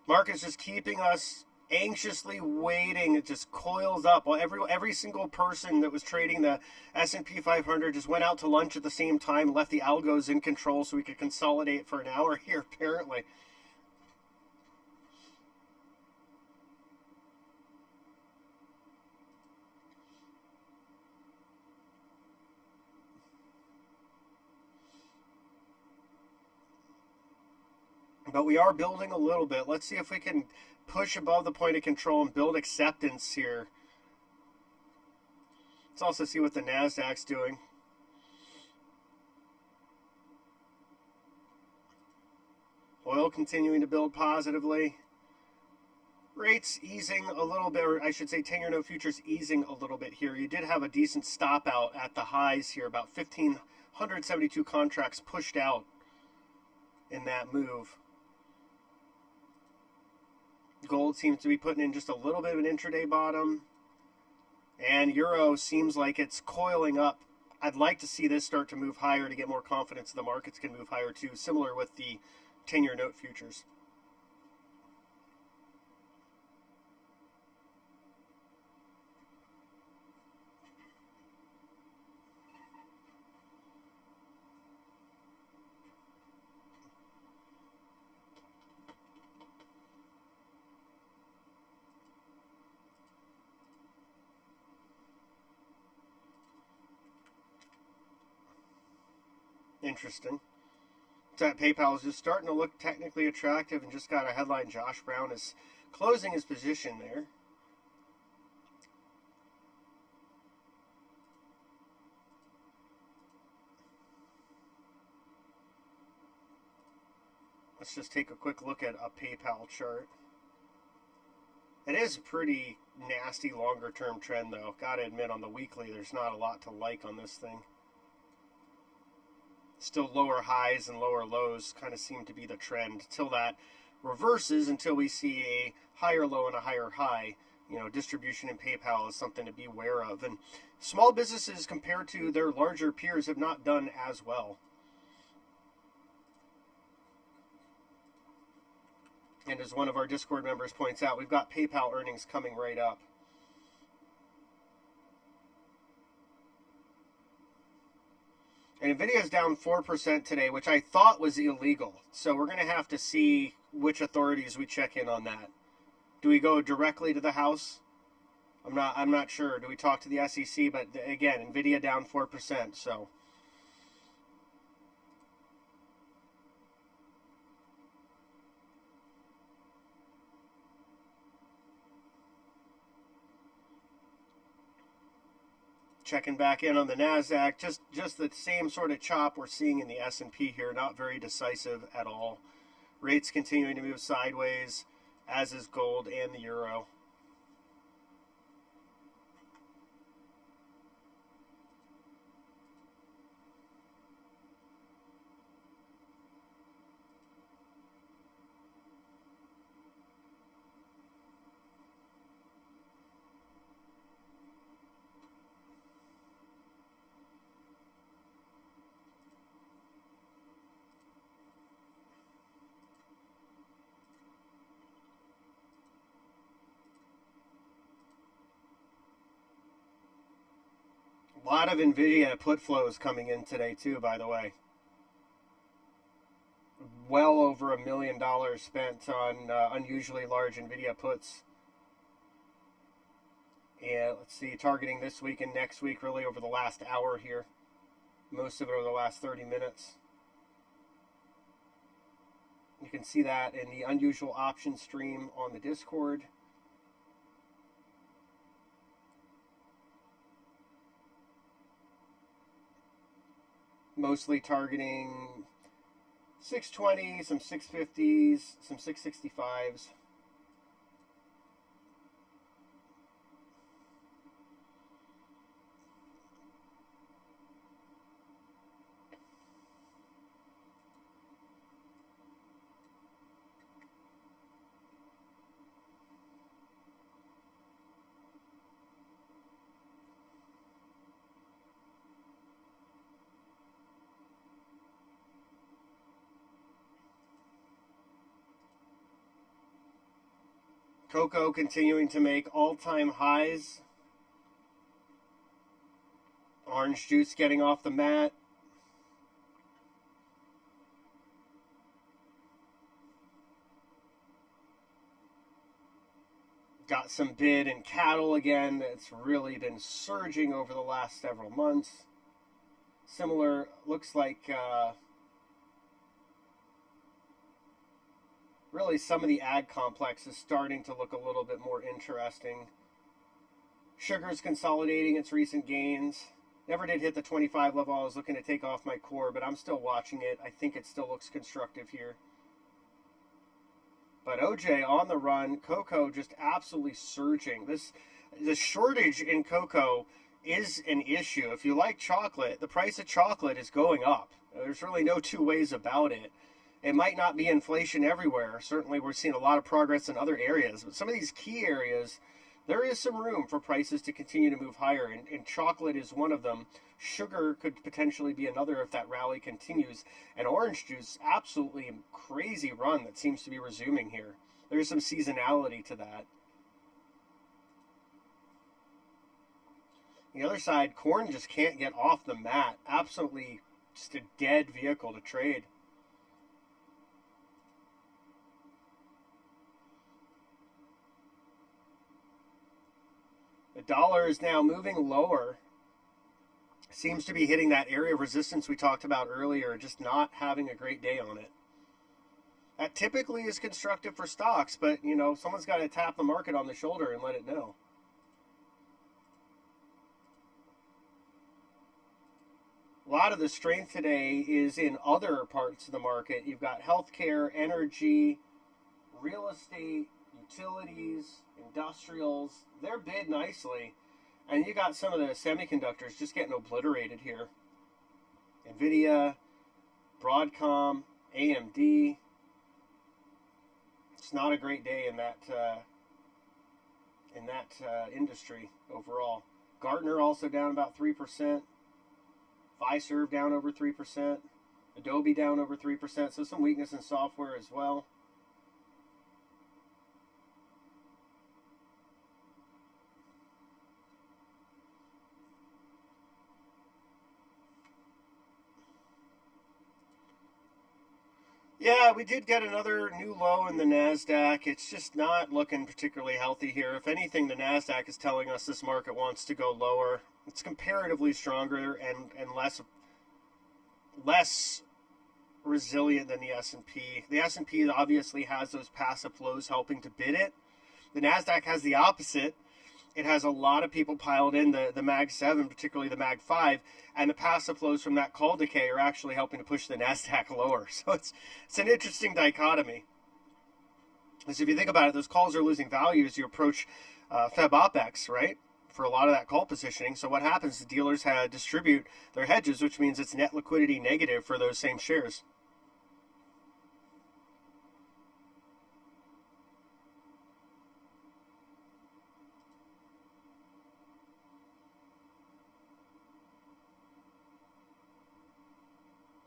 Market's just keeping us anxiously waiting. It just coils up. Well, every single person that was trading the S&P 500 just went out to lunch at the same time, left the algos in control so we could consolidate for an hour here, apparently. But we are building a little bit. Let's see if we can push above the point of control and build acceptance here. Let's also see what the NASDAQ's doing. Oil continuing to build positively. Rates easing a little bit, or I should say 10-year note futures easing a little bit here. You did have a decent stop out at the highs here, about 1,572 contracts pushed out in that move. Gold seems to be putting in just a little bit of an intraday bottom. And Euro seems like it's coiling up. I'd like to see this start to move higher to get more confidence the markets can move higher too, similar with the 10-year note futures. Interesting. That PayPal is just starting to look technically attractive and just got a headline. Josh Brown is closing his position there. Let's just take a quick look at a PayPal chart. It is a pretty nasty longer term trend though. Gotta admit, on the weekly there's not a lot to like on this thing. Still lower highs and lower lows kind of seem to be the trend till that reverses, until we see a higher low and a higher high. Distribution in PayPal is something to be aware of. And small businesses compared to their larger peers have not done as well. And as one of our Discord members points out, we've got PayPal earnings coming right up. And Nvidia is down 4% today, which I thought was illegal. So we're going to have to see which authorities we check in on that. Do we go directly to the House? I'm not sure. Do we talk to the SEC? But again, Nvidia down 4%. So checking back in on the NASDAQ, just the same sort of chop we're seeing in the S&P here, not very decisive at all. Rates continuing to move sideways, as is gold and the euro. A lot of NVIDIA put flows coming in today too, by the way. Well over $1 million spent on unusually large NVIDIA puts. And let's see, targeting this week and next week, really over the last hour here. Most of it over the last 30 minutes. You can see that in the unusual option stream on the Discord. Mostly targeting 620, some 650s, some 665s. Cocoa continuing to make all-time highs. Orange juice getting off the mat. Got some bid in cattle again. It's really been surging over the last several months. Similar, looks like really some of the ag complex is starting to look a little bit more interesting. Sugar's consolidating its recent gains. Never did hit the 25 level. I was looking to take off my core, but I'm still watching it. I think it still looks constructive here. But OJ on the run, cocoa just absolutely surging. The shortage in cocoa is an issue. If you like chocolate, the price of chocolate is going up. There's really no two ways about it. It might not be inflation everywhere. Certainly we're seeing a lot of progress in other areas, but some of these key areas, there is some room for prices to continue to move higher, and chocolate is one of them. Sugar could potentially be another if that rally continues. And orange juice, absolutely crazy run that seems to be resuming here. There's some seasonality to that. The other side, corn just can't get off the mat. Absolutely just a dead vehicle to trade. The dollar is now moving lower. Seems to be hitting that area of resistance we talked about earlier, just not having a great day on it. That typically is constructive for stocks, but, you know, someone's got to tap the market on the shoulder and let it know. A lot of the strength today is in other parts of the market. You've got healthcare, energy, real estate, utilities, industrials. They're bid nicely. And you got some of the semiconductors just getting obliterated here. NVIDIA, Broadcom, AMD. It's not a great day in that industry overall. Gartner also down about 3%. Fiserv down over 3%. Adobe down over 3%. So some weakness in software as well. Yeah, we did get another new low in the NASDAQ. It's just not looking particularly healthy here. If anything, the NASDAQ is telling us this market wants to go lower. It's comparatively stronger and less resilient than the S&P. The S&P obviously has those passive flows helping to bid it. The NASDAQ has the opposite. It has a lot of people piled in, the Mag 7, particularly the Mag 5, and the passive flows from that call decay are actually helping to push the NASDAQ lower. So it's an interesting dichotomy. Because if you think about it, those calls are losing value as you approach Feb OPEX, right, for a lot of that call positioning. So what happens? The dealers distribute their hedges, which means it's net liquidity negative for those same shares.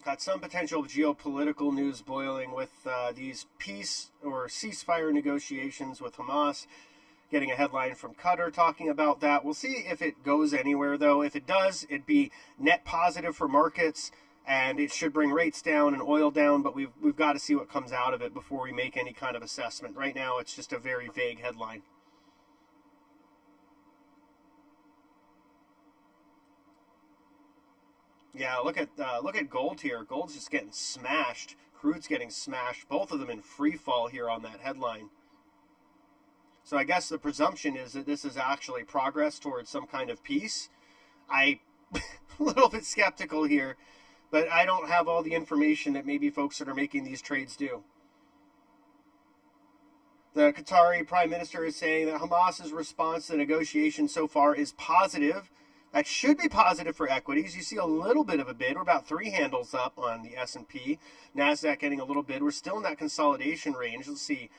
Got some potential geopolitical news boiling with these peace or ceasefire negotiations with Hamas. Getting a headline from Qatar talking about that. We'll see if it goes anywhere, though. If it does, it'd be net positive for markets, and it should bring rates down and oil down, but we've got to see what comes out of it before we make any kind of assessment. Right now, it's just a very vague headline. Yeah, look at gold here. Gold's just getting smashed. Crude's getting smashed. Both of them in free fall here on that headline. So I guess the presumption is that this is actually progress towards some kind of peace. I'm a little bit skeptical here, but I don't have all the information that maybe folks that are making these trades do. The Qatari Prime Minister is saying that Hamas's response to the negotiation so far is positive. That should be positive for equities. You see a little bit of a bid. We're about 3 handles up on the S&P. NASDAQ getting a little bid. We're still in that consolidation range. Let's see.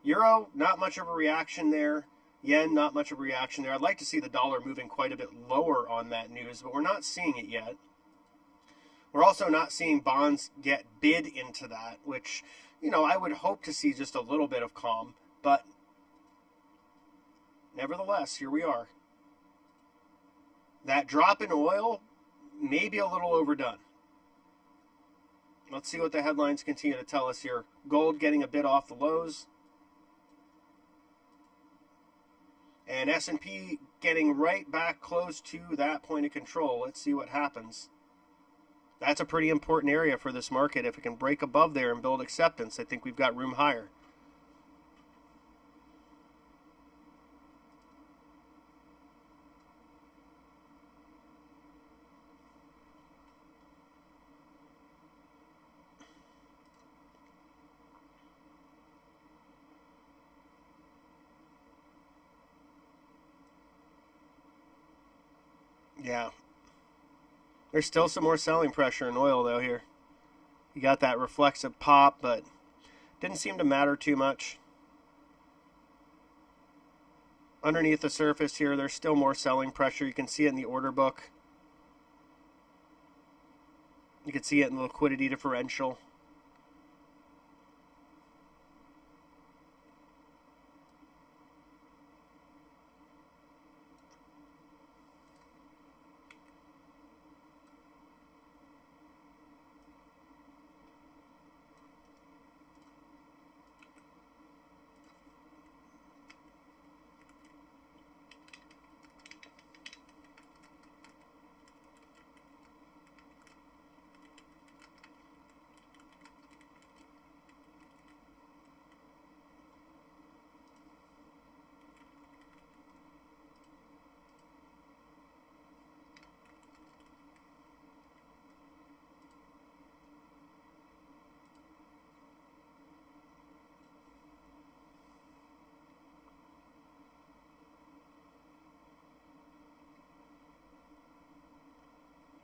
Euro, not much of a reaction there. Yen, not much of a reaction there. I'd like to see the dollar moving quite a bit lower on that news, but we're not seeing it yet. We're also not seeing bonds get bid into that, which, I would hope to see just a little bit of calm. But nevertheless, here we are. That drop in oil may be a little overdone. Let's see what the headlines continue to tell us here. Gold getting a bit off the lows. And S&P getting right back close to that point of control. Let's see what happens. That's a pretty important area for this market. If it can break above there and build acceptance, I think we've got room higher. Yeah. There's still some more selling pressure in oil, though, here. You got that reflexive pop, but didn't seem to matter too much. Underneath the surface here, there's still more selling pressure. You can see it in the order book. You can see it in the liquidity differential.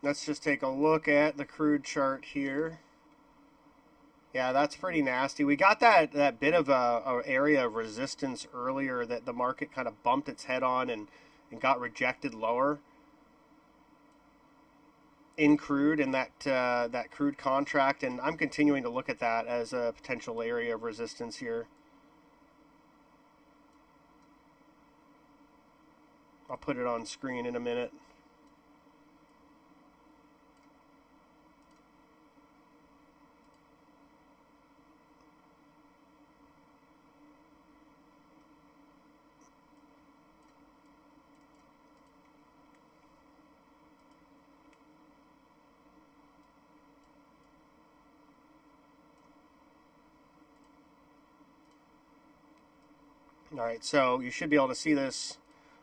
Let's just take a look at the crude chart here. Yeah, that's pretty nasty. We got that bit of a area of resistance earlier that the market kind of bumped its head on and got rejected lower in crude in that crude contract, and I'm continuing to look at that as a potential area of resistance here. I'll put it on screen in a minute. All right, so you should be able to see this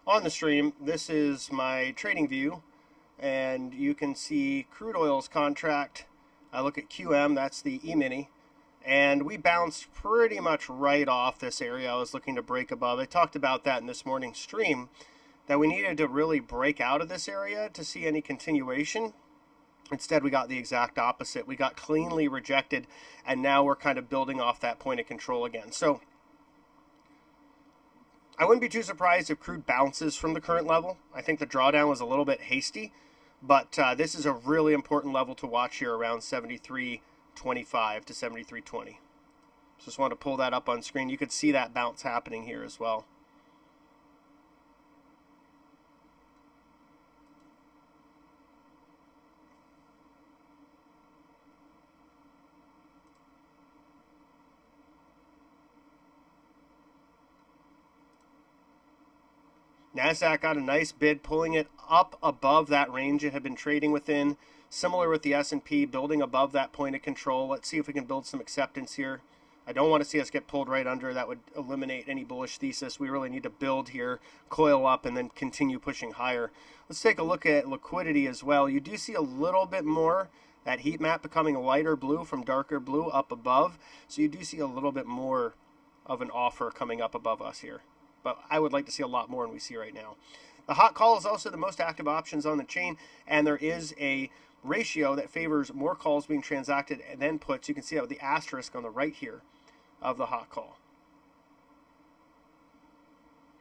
on the stream. This is my trading view, and you can see crude oil's contract. I look at QM, that's the E-mini, and we bounced pretty much right off this area I was looking to break above. I talked about that in this morning's stream, that we needed to really break out of this area to see any continuation. Instead, we got the exact opposite. We got cleanly rejected, and now we're kind of building off that point of control again. So I wouldn't be too surprised if crude bounces from the current level. I think the drawdown was a little bit hasty, but this is a really important level to watch here around 73.25 to 73.20. Just want to pull that up on screen. You could see that bounce happening here as well. NASDAQ got a nice bid, pulling it up above that range it had been trading within. Similar with the S&P, building above that point of control. Let's see if we can build some acceptance here. I don't want to see us get pulled right under. That would eliminate any bullish thesis. We really need to build here, coil up, and then continue pushing higher. Let's take a look at liquidity as well. You do see a little bit more, that heat map becoming lighter blue from darker blue up above. So you do see a little bit more of an offer coming up above us here. But I would like to see a lot more than we see right now. The hot call is also the most active options on the chain, and there is a ratio that favors more calls being transacted than puts. You can see that with the asterisk on the right here of the hot call.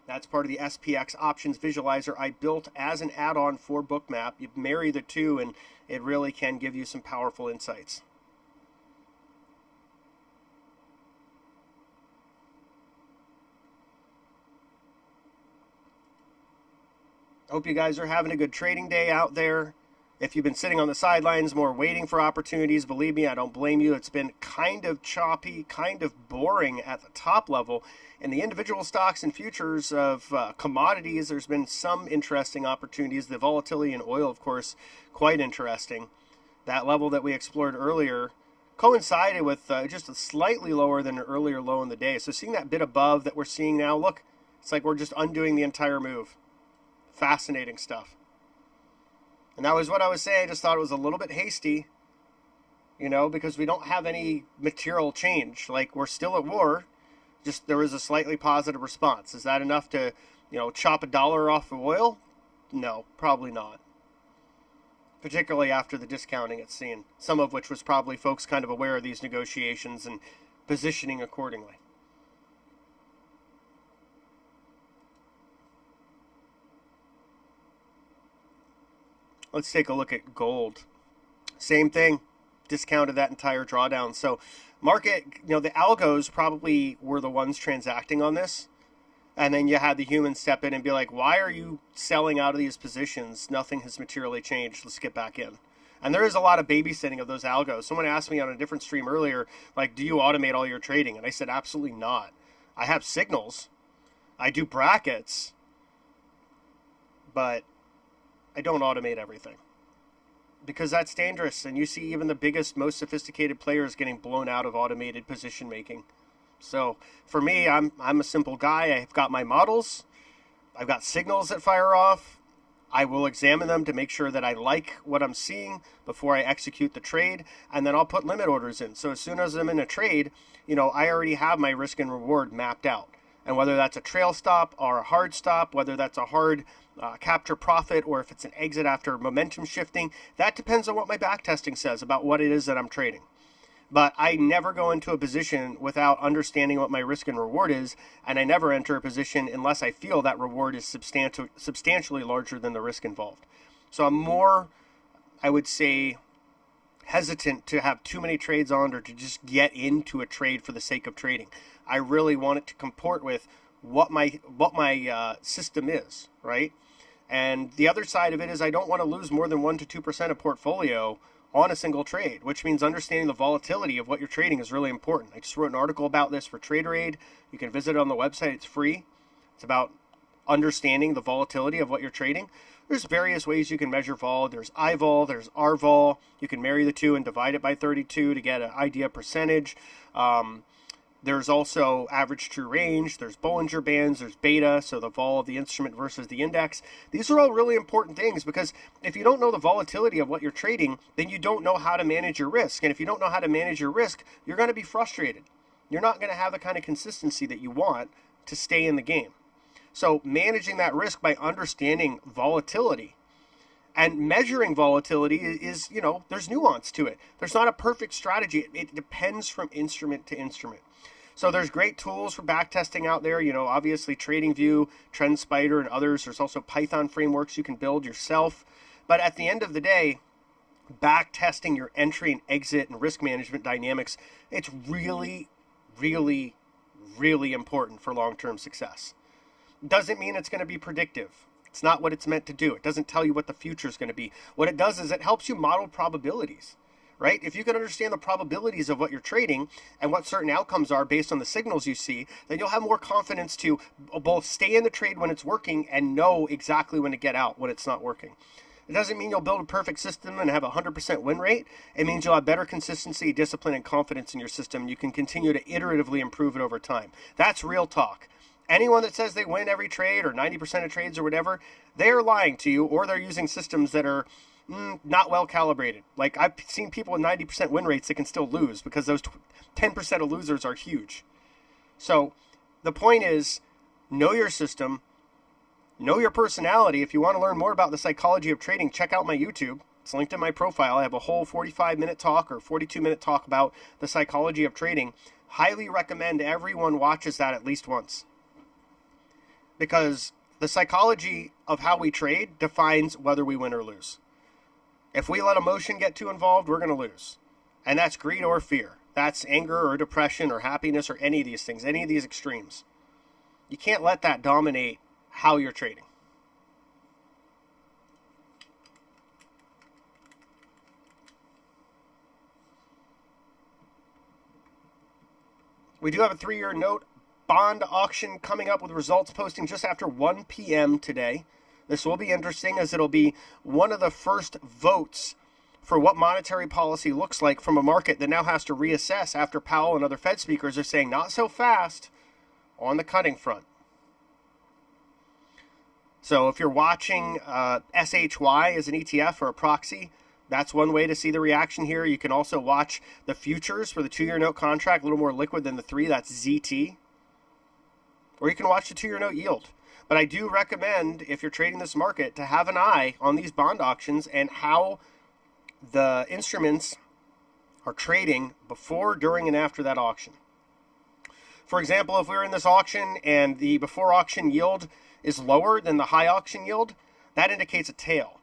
That's part of the SPX options visualizer I built as an add-on for Bookmap. You marry the two and it really can give you some powerful insights. Hope you guys are having a good trading day out there. If you've been sitting on the sidelines more waiting for opportunities, believe me, I don't blame you. It's been kind of choppy, kind of boring at the top level. In the individual stocks and futures of commodities, there's been some interesting opportunities. The volatility in oil, of course, quite interesting. That level that we explored earlier coincided with just a slightly lower than an earlier low in the day. So seeing that bit above that we're seeing now, look, it's like we're just undoing the entire move. Fascinating stuff. And that was what I was saying. I just thought it was a little bit hasty, you know, because we don't have any material change. Like, we're still at war, just there was a slightly positive response. Is that enough to, you know, chop $1 off of oil? No, probably not. Particularly after the discounting it's seen, some of which was probably folks kind of aware of these negotiations and positioning accordingly. Let's take a look at gold. Same thing, discounted that entire drawdown. So market, you know, the algos probably were the ones transacting on this. And then you had the humans step in and be like, why are you selling out of these positions? Nothing has materially changed. Let's get back in. And there is a lot of babysitting of those algos. Someone asked me on a different stream earlier, like, do you automate all your trading? And I said, absolutely not. I have signals. I do brackets. But I don't automate everything, because that's dangerous. And you see even the biggest, most sophisticated players getting blown out of automated position making. So for me, I'm a simple guy. I've got my models. I've got signals that fire off. I will examine them to make sure that I like what I'm seeing before I execute the trade. And then I'll put limit orders in. So as soon as I'm in a trade, you know, I already have my risk and reward mapped out. And whether that's a trail stop or a hard stop, whether that's a hard capture profit, or if it's an exit after momentum shifting, that depends on what my back testing says about what it is that I'm trading. But I never go into a position without understanding what my risk and reward is, and I never enter a position unless I feel that reward is substantially larger than the risk involved. So I'm more, I would say, hesitant to have too many trades on or to just get into a trade for the sake of trading. I really want it to comport with what my system is, right? And the other side of it is I don't want to lose more than 1 to 2% of portfolio on a single trade, which means understanding the volatility of what you're trading is really important. I just wrote an article about this for Traderade. You can visit it on the website. It's free. It's about understanding the volatility of what you're trading. There's various ways you can measure vol. There's IVol, there's RVol. You can marry the two and divide it by 32 to get an idea percentage. There's also average true range, there's Bollinger Bands, there's beta, so the vol of the instrument versus the index. These are all really important things, because if you don't know the volatility of what you're trading, then you don't know how to manage your risk. And if you don't know how to manage your risk, you're going to be frustrated. You're not going to have the kind of consistency that you want to stay in the game. So managing that risk by understanding volatility and measuring volatility is, you know, there's nuance to it. There's not a perfect strategy. It depends from instrument to instrument. So there's great tools for backtesting out there, you know, obviously TradingView, TrendSpider, and others. There's also Python frameworks you can build yourself. But at the end of the day, backtesting your entry and exit and risk management dynamics, it's really, really, really important for long-term success. Doesn't mean it's going to be predictive. It's not what it's meant to do. It doesn't tell you what the future is going to be. What it does is it helps you model probabilities, right? If you can understand the probabilities of what you're trading and what certain outcomes are based on the signals you see, then you'll have more confidence to both stay in the trade when it's working and know exactly when to get out when it's not working. It doesn't mean you'll build a perfect system and have a 100% win rate. It means you'll have better consistency, discipline, and confidence in your system. You can continue to iteratively improve it over time. That's real talk. Anyone that says they win every trade or 90% of trades or whatever, they're lying to you, or they're using systems that are not well calibrated. Like, I've seen people with 90% win rates that can still lose because those 10% of losers are huge. So the point is, know your system, know your personality. If you want to learn more about the psychology of trading, check out my YouTube. It's linked in my profile. I have a whole 45-minute talk or 42-minute talk about the psychology of trading. Highly recommend everyone watches that at least once, because the psychology of how we trade defines whether we win or lose. If we let emotion get too involved, we're going to lose. And that's greed or fear. That's anger or depression or happiness or any of these things, any of these extremes. You can't let that dominate how you're trading. We do have a 3-year note bond auction coming up with results posting just after 1 p.m. today. This will be interesting, as it'll be one of the first votes for what monetary policy looks like from a market that now has to reassess after Powell and other Fed speakers are saying not so fast on the cutting front. So if you're watching SHY as an ETF or a proxy, that's one way to see the reaction here. You can also watch the futures for the 2-year note contract, a little more liquid than the 3, that's ZT. Or you can watch the 2-year note yield. But I do recommend, if you're trading this market, to have an eye on these bond auctions and how the instruments are trading before, during, and after that auction. For example, if we were in this auction and the before auction yield is lower than the high auction yield, that indicates a tail.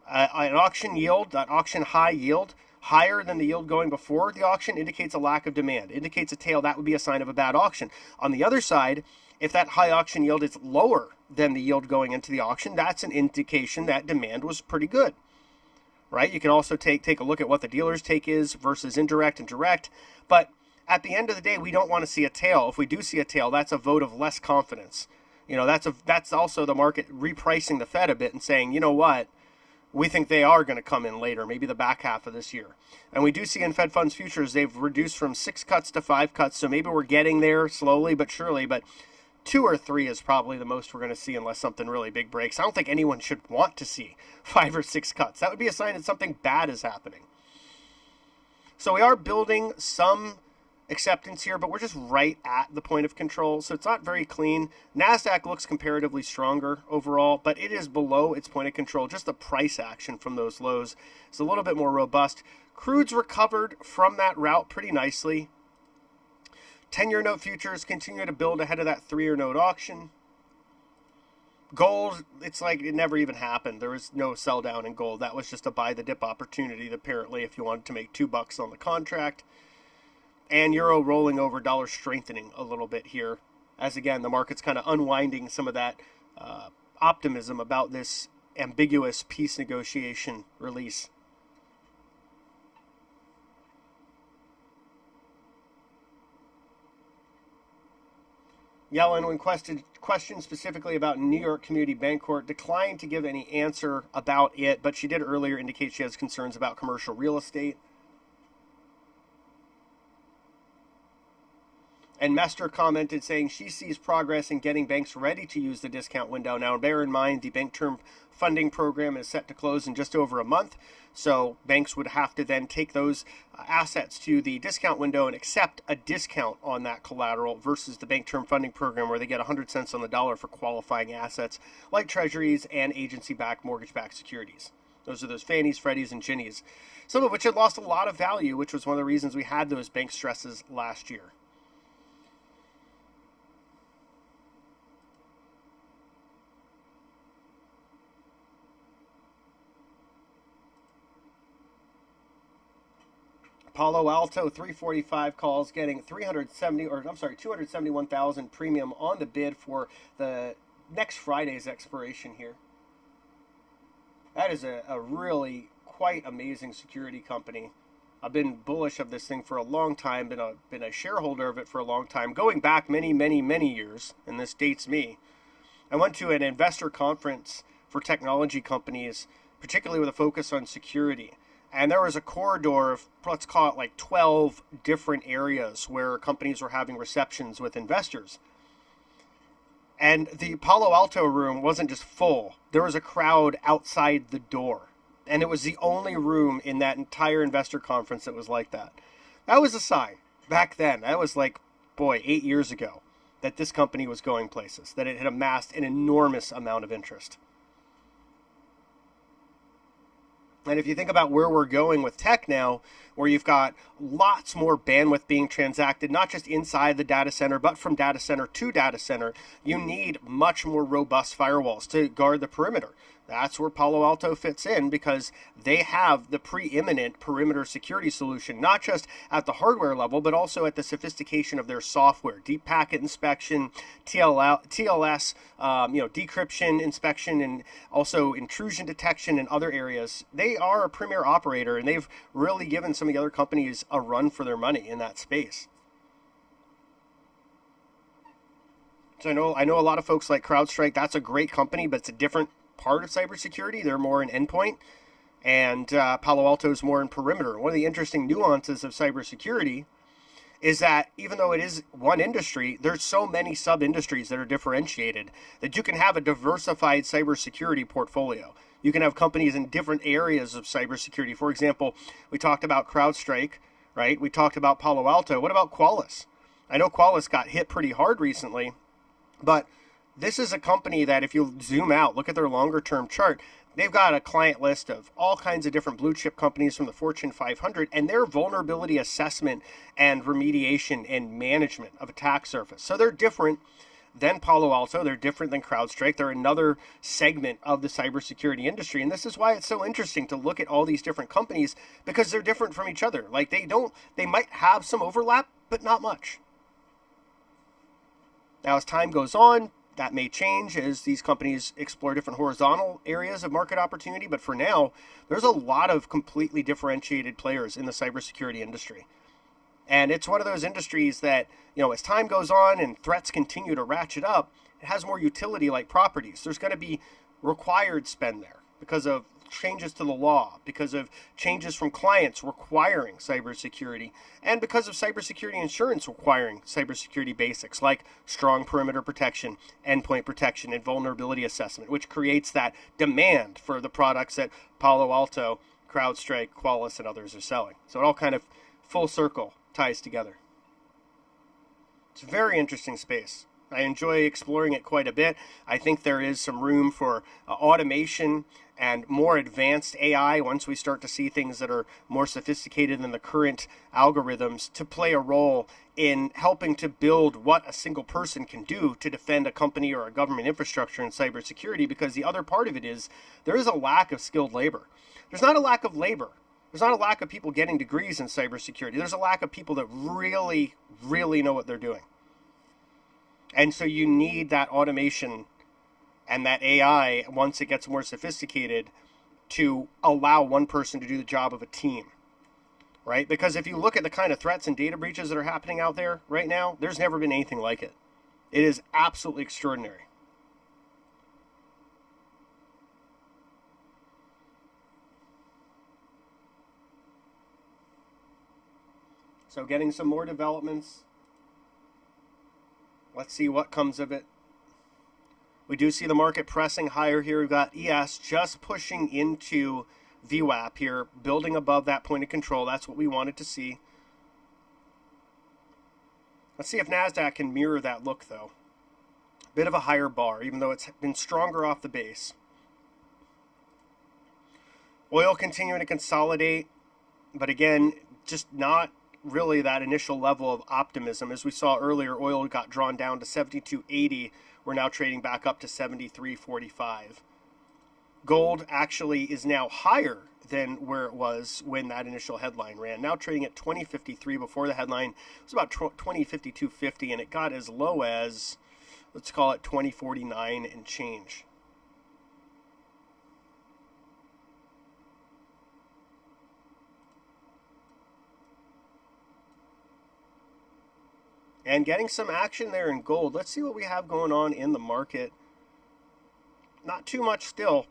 An auction yield, that auction high yield, higher than the yield going before the auction indicates a lack of demand, indicates a tail. That would be a sign of a bad auction. On the other side, if that high auction yield is lower than the yield going into the auction, that's an indication that demand was pretty good, right? You can also take a look at what the dealer's take is versus indirect and direct. But at the end of the day, we don't want to see a tail. If we do see a tail, that's a vote of less confidence. You know, that's also the market repricing the Fed a bit and saying, you know what, we think they are going to come in later, maybe the back half of this year. And we do see in Fed funds futures, they've reduced from 6 cuts to 5 cuts. So maybe we're getting there slowly but surely. But 2 or 3 is probably the most we're going to see unless something really big breaks. I don't think anyone should want to see 5 or 6 cuts. That would be a sign that something bad is happening. So we are building some acceptance here, but we're just right at the point of control, so it's not very clean. NASDAQ looks comparatively stronger overall, but it is below its point of control. Just the price action from those lows is a little bit more robust. Crude's recovered from that route pretty nicely. 10-year note futures continue to build ahead of that 3-year note auction. Gold, it's like it never even happened. There was no sell down in gold. That was just a buy the dip opportunity, apparently, if you wanted to make $2 on the contract. And euro rolling over, dollar strengthening a little bit here, as again the market's kind of unwinding some of that optimism about this ambiguous peace negotiation release. Yellen, when questioned specifically about New York Community Bank Court, declined to give any answer about it, but she did earlier indicate she has concerns about commercial real estate. And Mester commented saying she sees progress in getting banks ready to use the discount window. Now, bear in mind, the Bank Term Funding Program is set to close in just over a month. So banks would have to then take those assets to the discount window and accept a discount on that collateral versus the Bank Term Funding Program, where they get 100 cents on the dollar for qualifying assets like treasuries and agency-backed mortgage-backed securities. Those are those Fannies, Freddies, and Ginnies, some of which had lost a lot of value, which was one of the reasons we had those bank stresses last year. Palo Alto 345 calls, getting 271,000 premium on the bid for the next Friday's expiration here. That is a really quite amazing security company. I've been bullish of this thing for a long time, been a shareholder of it for a long time, going back many, many, many years, and this dates me. I went to an investor conference for technology companies, particularly with a focus on security. And there was a corridor of, let's call it like 12 different areas where companies were having receptions with investors. And the Palo Alto room wasn't just full. There was a crowd outside the door. And it was the only room in that entire investor conference that was like that. That was a sign back then. That was like, boy, 8 years ago, that this company was going places, that it had amassed an enormous amount of interest. And if you think about where we're going with tech now, where you've got lots more bandwidth being transacted, not just inside the data center, but from data center to data center, you need much more robust firewalls to guard the perimeter. That's where Palo Alto fits in, because they have the preeminent perimeter security solution, not just at the hardware level, but also at the sophistication of their software, deep packet inspection, TLS, decryption inspection, and also intrusion detection in other areas. They are a premier operator, and they've really given some of the other companies a run for their money in that space. So I know a lot of folks like CrowdStrike. That's a great company, but it's a different part of cybersecurity. They're more in endpoint, and Palo Alto is more in perimeter. One of the interesting nuances of cybersecurity is that even though it is one industry, there's so many sub-industries that are differentiated that you can have a diversified cybersecurity portfolio. You can have companies in different areas of cybersecurity. For example, we talked about CrowdStrike, right? We talked about Palo Alto. What about Qualys? I know Qualys got hit pretty hard recently, but this is a company that if you zoom out, look at their longer term chart, they've got a client list of all kinds of different blue chip companies from the Fortune 500, and their vulnerability assessment and remediation and management of attack surface. So they're different than Palo Alto. They're different than CrowdStrike. They're another segment of the cybersecurity industry. And this is why it's so interesting to look at all these different companies, because they're different from each other. Like they might have some overlap, but not much. Now, as time goes on, that may change as these companies explore different horizontal areas of market opportunity. But for now, there's a lot of completely differentiated players in the cybersecurity industry. And it's one of those industries that, as time goes on and threats continue to ratchet up, it has more utility like properties. There's going to be required spend there because of changes to the law, because of changes from clients requiring cybersecurity, and because of cybersecurity insurance requiring cybersecurity basics like strong perimeter protection, endpoint protection, and vulnerability assessment, which creates that demand for the products that Palo Alto, CrowdStrike, Qualys, and others are selling. So it all kind of full circle ties together. It's a very interesting space. I enjoy exploring it quite a bit. I think there is some room for automation and more advanced AI once we start to see things that are more sophisticated than the current algorithms to play a role in helping to build what a single person can do to defend a company or a government infrastructure in cybersecurity, because the other part of it is there is a lack of skilled labor. There's not a lack of labor. There's not a lack of people getting degrees in cybersecurity. There's a lack of people that really, really know what they're doing. And so you need that automation and that AI, once it gets more sophisticated, to allow one person to do the job of a team, right? Because if you look at the kind of threats and data breaches that are happening out there right now, there's never been anything like it. It is absolutely extraordinary. So getting some more developments. Let's see what comes of it. We do see the market pressing higher here. We've got ES just pushing into VWAP here, building above that point of control. That's what we wanted to see. Let's see if NASDAQ can mirror that look, though. Bit of a higher bar, even though it's been stronger off the base. Oil continuing to consolidate, but again, just not really that initial level of optimism. As we saw earlier, oil got drawn down to 72.80. We're now trading back up to 73.45. Gold actually is now higher than where it was when that initial headline ran. Now trading at 20.53 before the headline. It was about 20.52.50, and it got as low as, let's call it 20.49 and change. And getting some action there in gold. Let's see what we have going on in the market. Not too much still.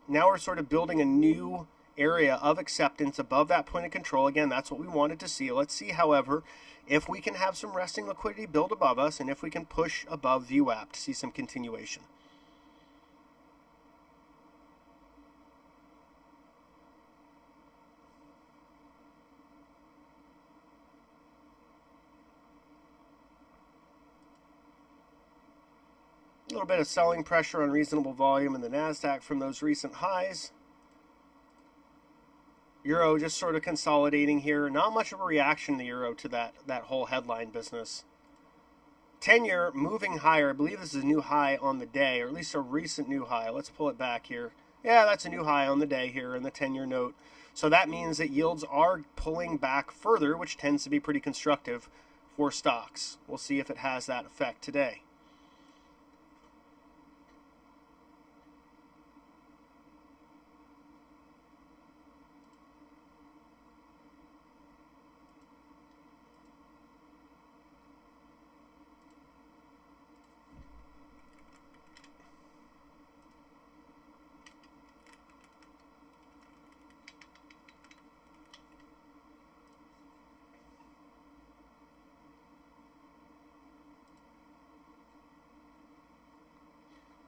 Now we're sort of building a new area of acceptance above that point of control. Again, that's what we wanted to see. Let's see, however, if we can have some resting liquidity build above us and if we can push above VWAP to see some continuation. A little bit of selling pressure on reasonable volume in the NASDAQ from those recent highs. Euro just sort of consolidating here. Not much of a reaction in the euro to that whole headline business. 10-year moving higher. I believe this is a new high on the day, or at least a recent new high. Let's pull it back here. Yeah, that's a new high on the day here in the 10-year note. So that means that yields are pulling back further, which tends to be pretty constructive for stocks. We'll see if it has that effect today.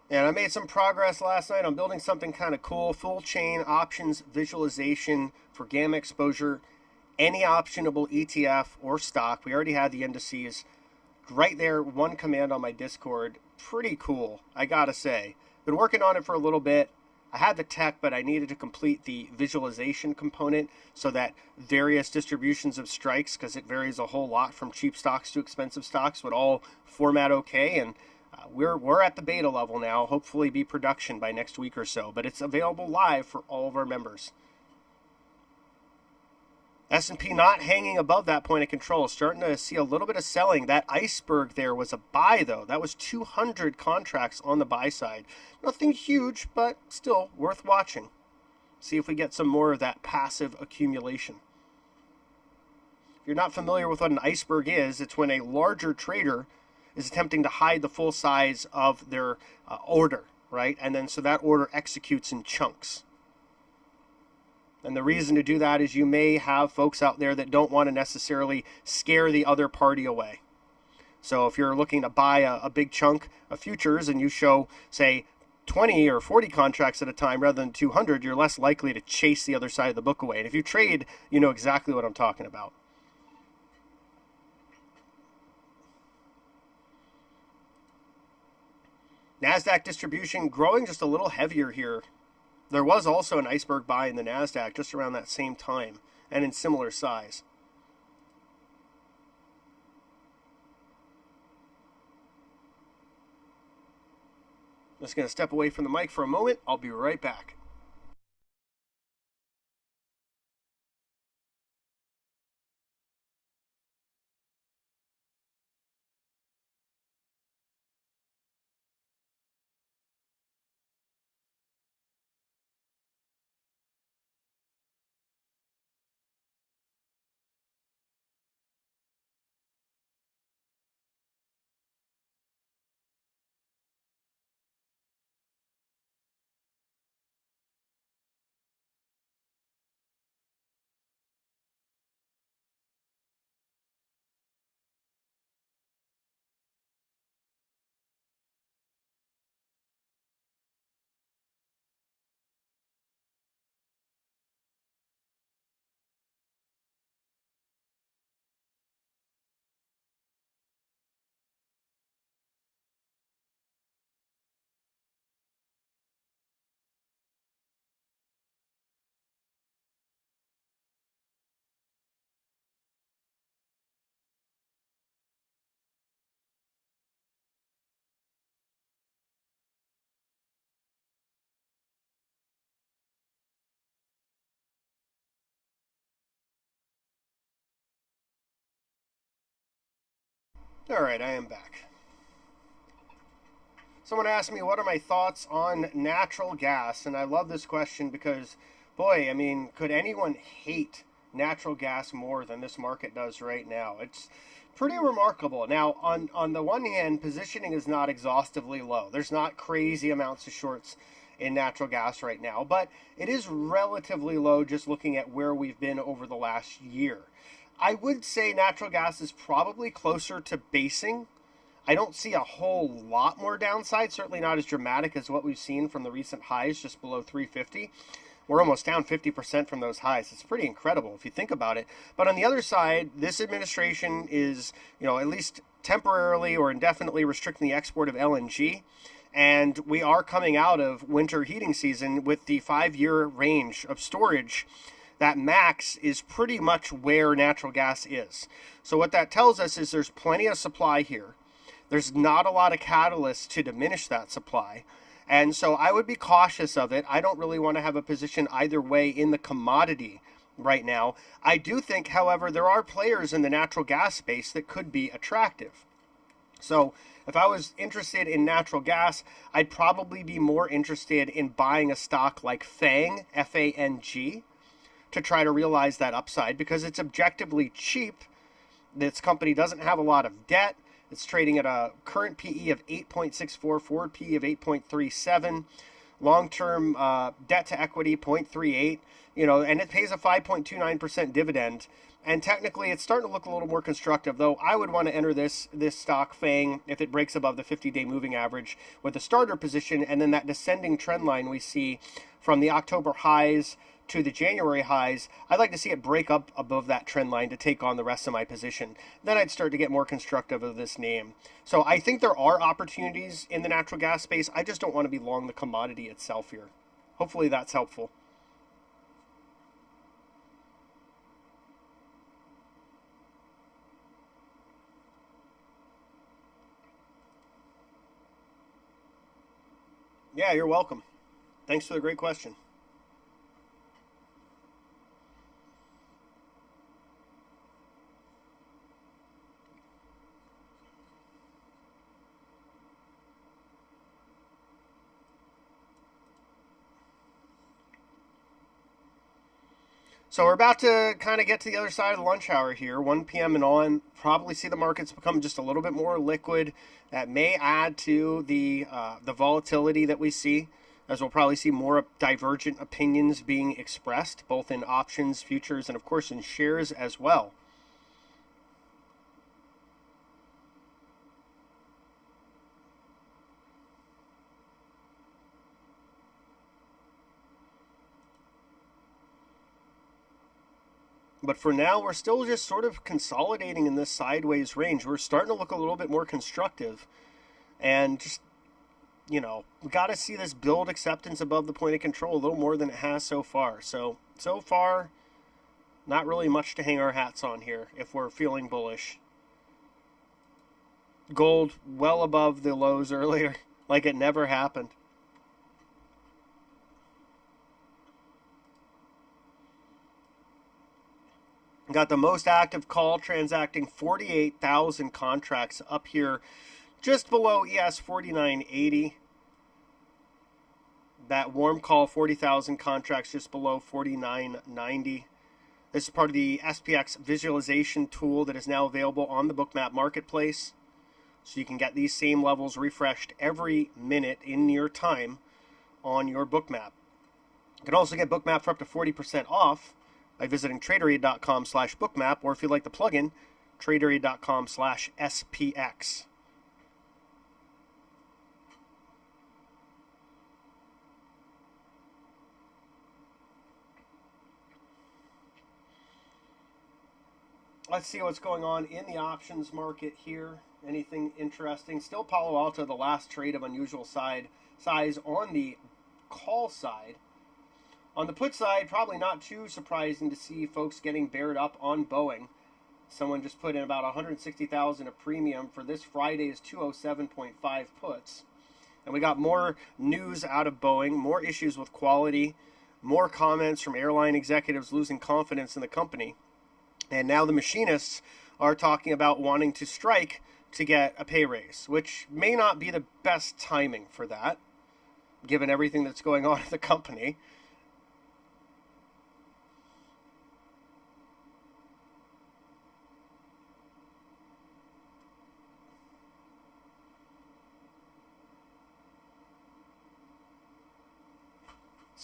And I made some progress last night on building something kind of cool. Full chain options visualization for gamma exposure. Any optionable ETF or stock. We already had the indices right there. One command on my Discord. Pretty cool, I gotta say. Been working on it for a little bit. I had the tech, but I needed to complete the visualization component so that various distributions of strikes, because it varies a whole lot from cheap stocks to expensive stocks, would all format okay. And we're at the beta level now. Hopefully be production by next week or so, but it's available live for all of our members. S&P not hanging above that point of control, starting to see a little bit of selling. That iceberg there was a buy, though. That was 200 contracts on the buy side. Nothing huge, but still worth watching. See if we get some more of that passive accumulation. If you're not familiar with what an iceberg is, it's when a larger trader is attempting to hide the full size of their order, right? And then so that order executes in chunks. And the reason to do that is you may have folks out there that don't want to necessarily scare the other party away. So if you're looking to buy a big chunk of futures and you show, say, 20 or 40 contracts at a time rather than 200, you're less likely to chase the other side of the book away. And if you trade, you know exactly what I'm talking about. NASDAQ distribution growing just a little heavier here. There was also an iceberg buy in the NASDAQ just around that same time and in similar size. Just going to step away from the mic for a moment. I'll be right back. All right, I am back. Someone asked me, what are my thoughts on natural gas? And I love this question because, boy, I mean, could anyone hate natural gas more than this market does right now? It's pretty remarkable. Now, on the one hand, positioning is not exhaustively low. There's not crazy amounts of shorts in natural gas right now, but it is relatively low just looking at where we've been over the last year. I would say natural gas is probably closer to basing. I don't see a whole lot more downside, certainly not as dramatic as what we've seen from the recent highs just below 350. We're almost down 50% from those highs. It's pretty incredible if you think about it. But on the other side, this administration is, at least temporarily or indefinitely restricting the export of LNG. And we are coming out of winter heating season with the 5-year range of storage. That max is pretty much where natural gas is. So what that tells us is there's plenty of supply here. There's not a lot of catalysts to diminish that supply. And so I would be cautious of it. I don't really want to have a position either way in the commodity right now. I do think, however, there are players in the natural gas space that could be attractive. So if I was interested in natural gas, I'd probably be more interested in buying a stock like FANG, F-A-N-G, to try to realize that upside because it's objectively cheap. This company doesn't have a lot of debt. It's trading at a current PE of 8.64, forward PE of 8.37, long-term debt to equity 0.38, and it pays a 5.29% dividend. And technically, it's starting to look a little more constructive, though I would want to enter this stock, FANG, if it breaks above the 50-day moving average with a starter position, and then that descending trend line we see from the October highs to the January highs, I'd like to see it break up above that trend line to take on the rest of my position. Then I'd start to get more constructive of this name. So I think there are opportunities in the natural gas space. I just don't want to be long the commodity itself here. Hopefully that's helpful. Yeah, you're welcome. Thanks for the great question. So we're about to kind of get to the other side of the lunch hour here, 1 p.m. and on. Probably see the markets become just a little bit more liquid. That may add to the volatility that we see, as we'll probably see more divergent opinions being expressed, both in options, futures, and of course in shares as well. But for now, we're still just sort of consolidating in this sideways range. We're starting to look a little bit more constructive. And just, we got to see this build acceptance above the point of control a little more than it has so far. So far, not really much to hang our hats on here if we're feeling bullish. Gold well above the lows earlier, like it never happened. Got the most active call transacting 48,000 contracts up here just below ES 4980. That warm call 40,000 contracts just below 4990. This is part of the SPX visualization tool that is now available on the Bookmap Marketplace. So you can get these same levels refreshed every minute in near time on your Bookmap. You can also get Bookmap for up to 40% off by visiting Traderade.com/bookmap, or if you like the plugin, Traderade.com/SPX. Let's see what's going on in the options market here. Anything interesting? Still Palo Alto, the last trade of unusual size on the call side. On the put side, probably not too surprising to see folks getting bared up on Boeing. Someone just put in about $160,000 of premium for this Friday's 207.5 puts. And we got more news out of Boeing, more issues with quality, more comments from airline executives losing confidence in the company. And now the machinists are talking about wanting to strike to get a pay raise, which may not be the best timing for that, given everything that's going on at the company.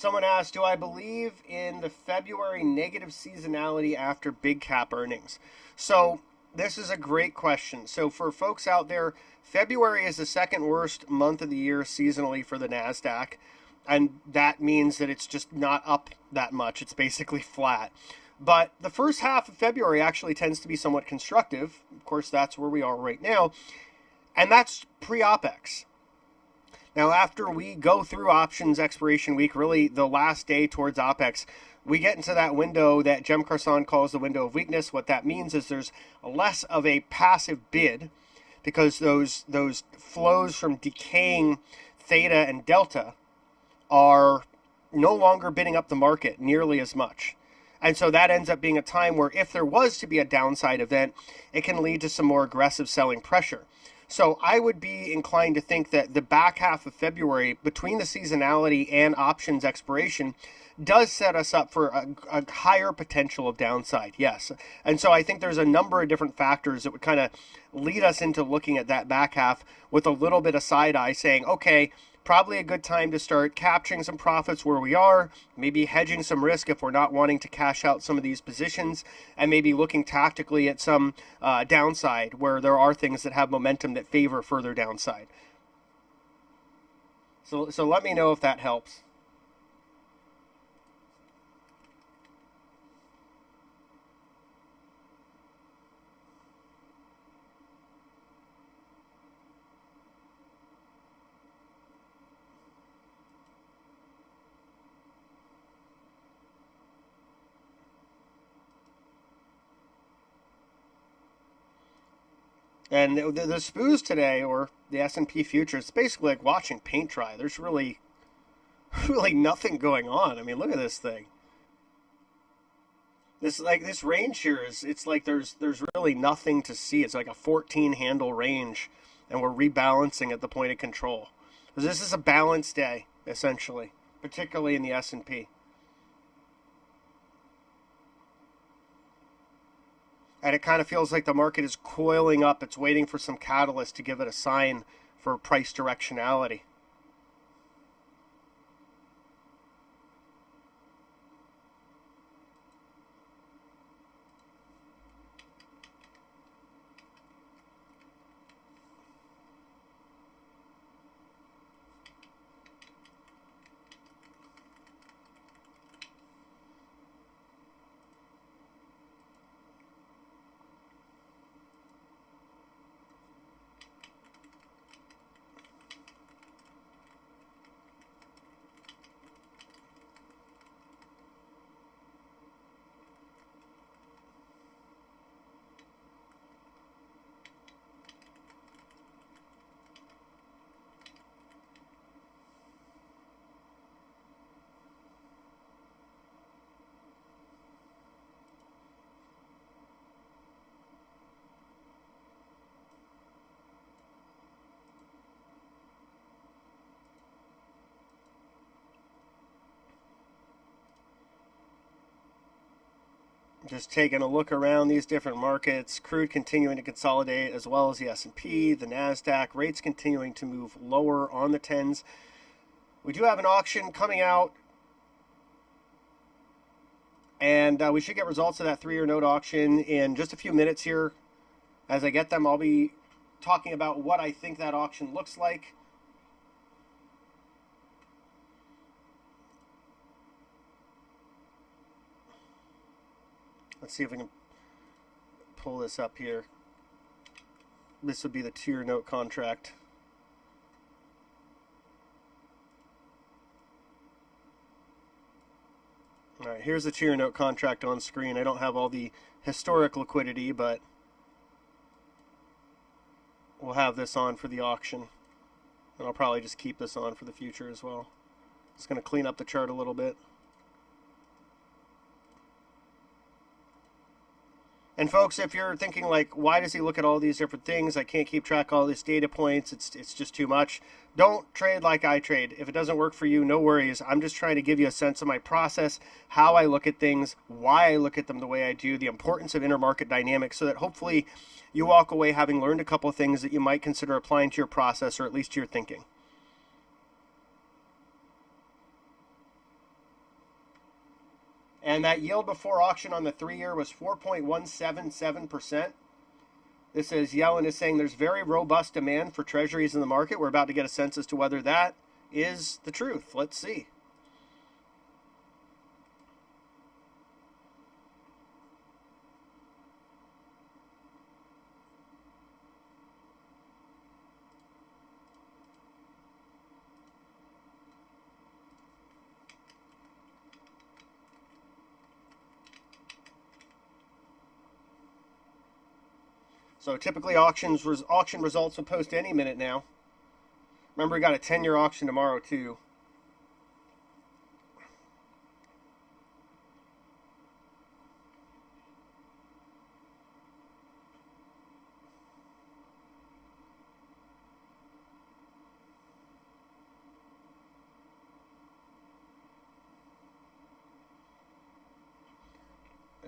Someone asked, do I believe in the February negative seasonality after big cap earnings? So this is a great question. So for folks out there, February is the second worst month of the year seasonally for the NASDAQ. And that means that it's just not up that much. It's basically flat. But the first half of February actually tends to be somewhat constructive. Of course, that's where we are right now. And that's pre-OPEX. Now, after we go through options expiration week, really the last day towards OPEX, we get into that window that Jem Carson calls the window of weakness. What that means is there's less of a passive bid because those flows from decaying theta and delta are no longer bidding up the market nearly as much. And so that ends up being a time where if there was to be a downside event, it can lead to some more aggressive selling pressure. So I would be inclined to think that the back half of February, between the seasonality and options expiration, does set us up for a higher potential of downside, yes. And so I think there's a number of different factors that would kind of lead us into looking at that back half with a little bit of side eye saying, okay, probably a good time to start capturing some profits where we are, maybe hedging some risk if we're not wanting to cash out some of these positions, and maybe looking tactically at some downside where there are things that have momentum that favor further downside. So let me know if that helps. And the SPOOs today, or the S&P future, it's basically like watching paint dry. There's really nothing going on. I mean, look at this thing. This range here it's like there's really nothing to see. It's like a 14 handle range, and we're rebalancing at the point of control. So this is a balanced day, essentially, particularly in the S&P. And it kind of feels like the market is coiling up. It's waiting for some catalyst to give it a sign for price directionality. Just taking a look around these different markets, crude continuing to consolidate as well as the S&P, the NASDAQ, rates continuing to move lower on the 10s. We do have an auction coming out, and we should get results of that 3-year note auction in just a few minutes here. As I get them, I'll be talking about what I think that auction looks like. Let's see if we can pull this up here. This would be the 2-year note contract. All right, here's the 2-year note contract on screen. I don't have all the historic liquidity, but we'll have this on for the auction. And I'll probably just keep this on for the future as well. Just going to clean up the chart a little bit. And folks, if you're thinking like, why does he look at all these different things? I can't keep track of all these data points. It's just too much. Don't trade like I trade. If it doesn't work for you, no worries. I'm just trying to give you a sense of my process, how I look at things, why I look at them the way I do, the importance of intermarket dynamics, so that hopefully you walk away having learned a couple of things that you might consider applying to your process or at least to your thinking. And that yield before auction on the 3-year was 4.177%. This is Yellen is saying there's very robust demand for treasuries in the market. We're about to get a sense as to whether that is the truth. Let's see. So typically auction results will post any minute now. Remember, we got a 10-year auction tomorrow too.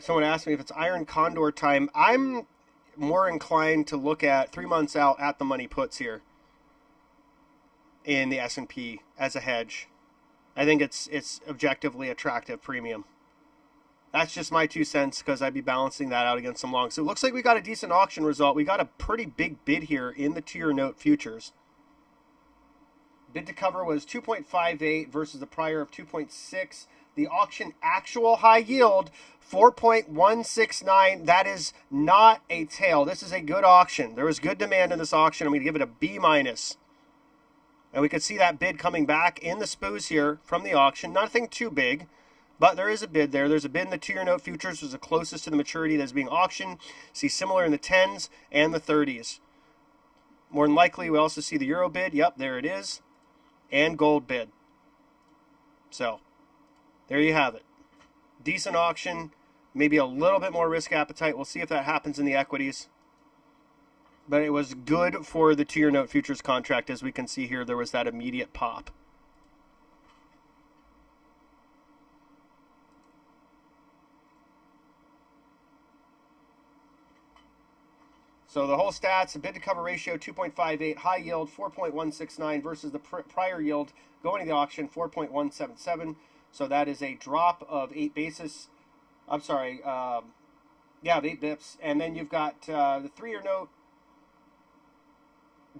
Someone asked me if it's iron condor time. I'm more inclined to look at 3 months out at the money puts here in the S&P as a hedge. I think it's objectively attractive premium. That's just my 2 cents because I'd be balancing that out against some longs. So it looks like we got a decent auction result. We got a pretty big bid here in the 2-year note futures. Bid to cover was 2.58 versus the prior of 2.6. The auction actual high yield, 4.169. That is not a tail. This is a good auction. There was good demand in this auction. I'm going to give it a B-. And we could see that bid coming back in the SPOs here from the auction. Nothing too big, but there is a bid there. There's a bid in the 2-year note futures, which is the closest to the maturity that's being auctioned. See similar in the 10s and the 30s. More than likely, we also see the euro bid. Yep, there it is. And gold bid. So there you have it. Decent auction, maybe a little bit more risk appetite. We'll see if that happens in the equities. But it was good for the 2-year note futures contract. As we can see here, there was that immediate pop. So the whole stats, a bid to cover ratio 2.58, high yield 4.169 versus the prior yield going to the auction 4.177. So that is a drop of 8 basis. I'm sorry, of 8 bips. And then you've got the 3-year note.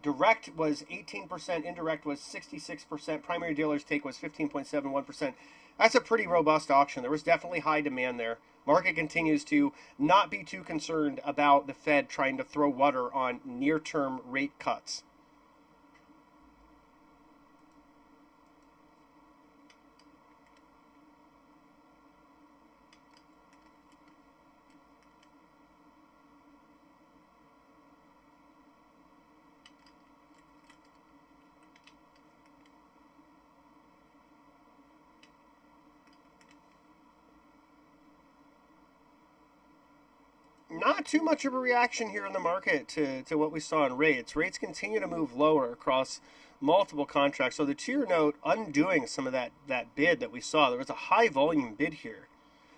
Direct was 18%, indirect was 66%, primary dealer's take was 15.71%. That's a pretty robust auction. There was definitely high demand there. Market continues to not be too concerned about the Fed trying to throw water on near-term rate cuts. Not too much of a reaction here in the market to what we saw in rates. Rates continue to move lower across multiple contracts. So the 2-year note undoing some of that bid that we saw. There was a high volume bid here.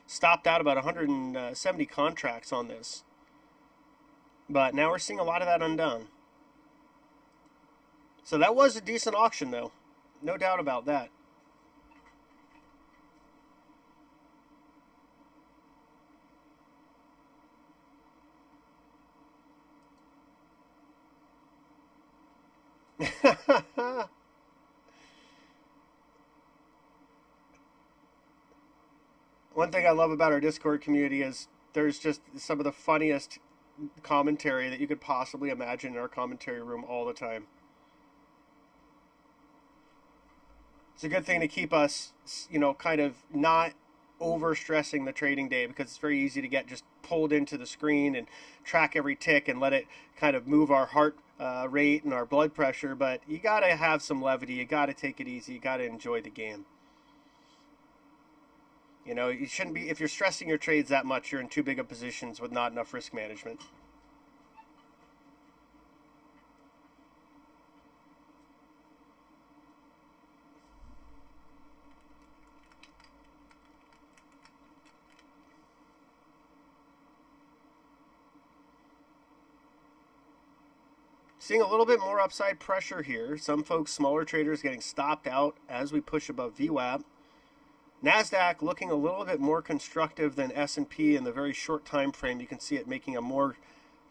Stopped out about 170 contracts on this. But now we're seeing a lot of that undone. So that was a decent auction though. No doubt about that. One thing I love about our Discord community is there's just some of the funniest commentary that you could possibly imagine in our commentary room all the time. It's a good thing to keep us, kind of not over stressing the trading day, because it's very easy to get just pulled into the screen and track every tick and let it kind of move our heart rate and our blood pressure. But you got to have some levity. You got to take it easy. You got to enjoy the game. You shouldn't be, if you're stressing your trades that much, you're in too big of positions with not enough risk management. Seeing a little bit more upside pressure here. Some folks, smaller traders, getting stopped out as we push above VWAP. NASDAQ looking a little bit more constructive than S&P in the very short time frame. You can see it making a more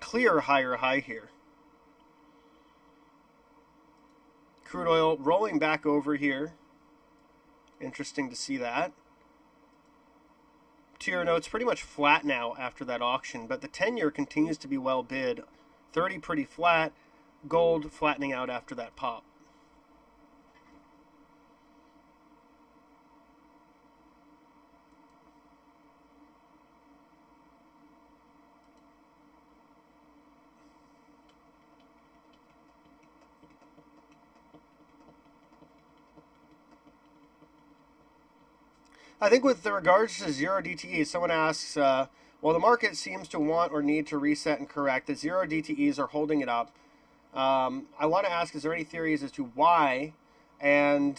clear higher high here. Crude oil rolling back over here. Interesting to see that. 2-year notes pretty much flat now after that auction, but the 10-year continues to be well bid. 30 pretty flat. Gold flattening out after that pop. I think with regards to zero DTEs, someone asks, well, the market seems to want or need to reset and correct. The zero DTEs are holding it up. I want to ask, is there any theories as to why? And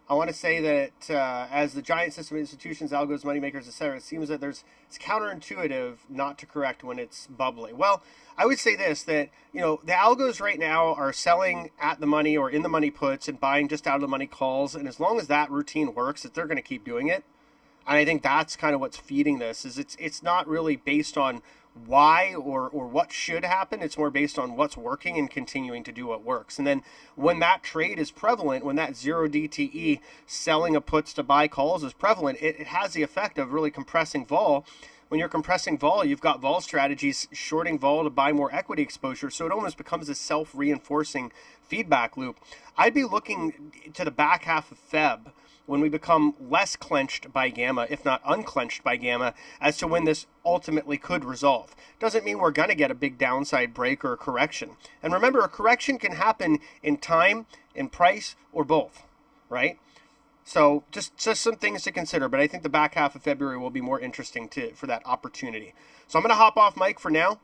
I want to say that as the giant system of institutions, algos, moneymakers, etc., it seems that it's counterintuitive not to correct when it's bubbly. Well, I would say this, that the algos right now are selling at the money or in the money puts and buying just out of the money calls, and as long as that routine works, that they're going to keep doing it. And I think that's kind of what's feeding this. Is it's not really based on why or what should happen. It's more based on what's working and continuing to do what works. And then when that trade is prevalent, when that zero DTE selling of puts to buy calls is prevalent, it has the effect of really compressing vol. When you're compressing vol, you've got vol strategies shorting vol to buy more equity exposure. So it almost becomes a self-reinforcing feedback loop. I'd be looking to the back half of Feb when we become less clenched by gamma, if not unclenched by gamma, as to when this ultimately could resolve. Doesn't mean we're going to get a big downside break or a correction. And remember, a correction can happen in time, in price, or both, right? So just some things to consider, but I think the back half of February will be more interesting for that opportunity. So I'm going to hop off mic for now.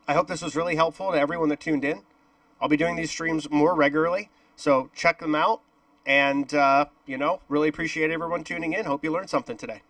I hope this was really helpful to everyone that tuned in. I'll be doing these streams more regularly, so check them out. And, really appreciate everyone tuning in. Hope you learned something today.